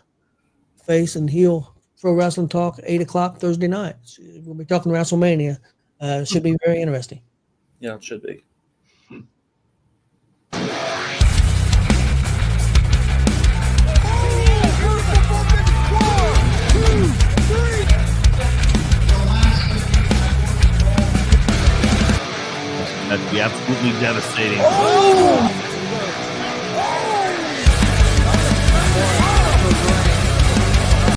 Face and Heel Pro Wrestling Talk, 8 o'clock Thursday night. We'll be talking WrestleMania. Should be very interesting. Yeah, it should be. That'd be absolutely devastating. Oh!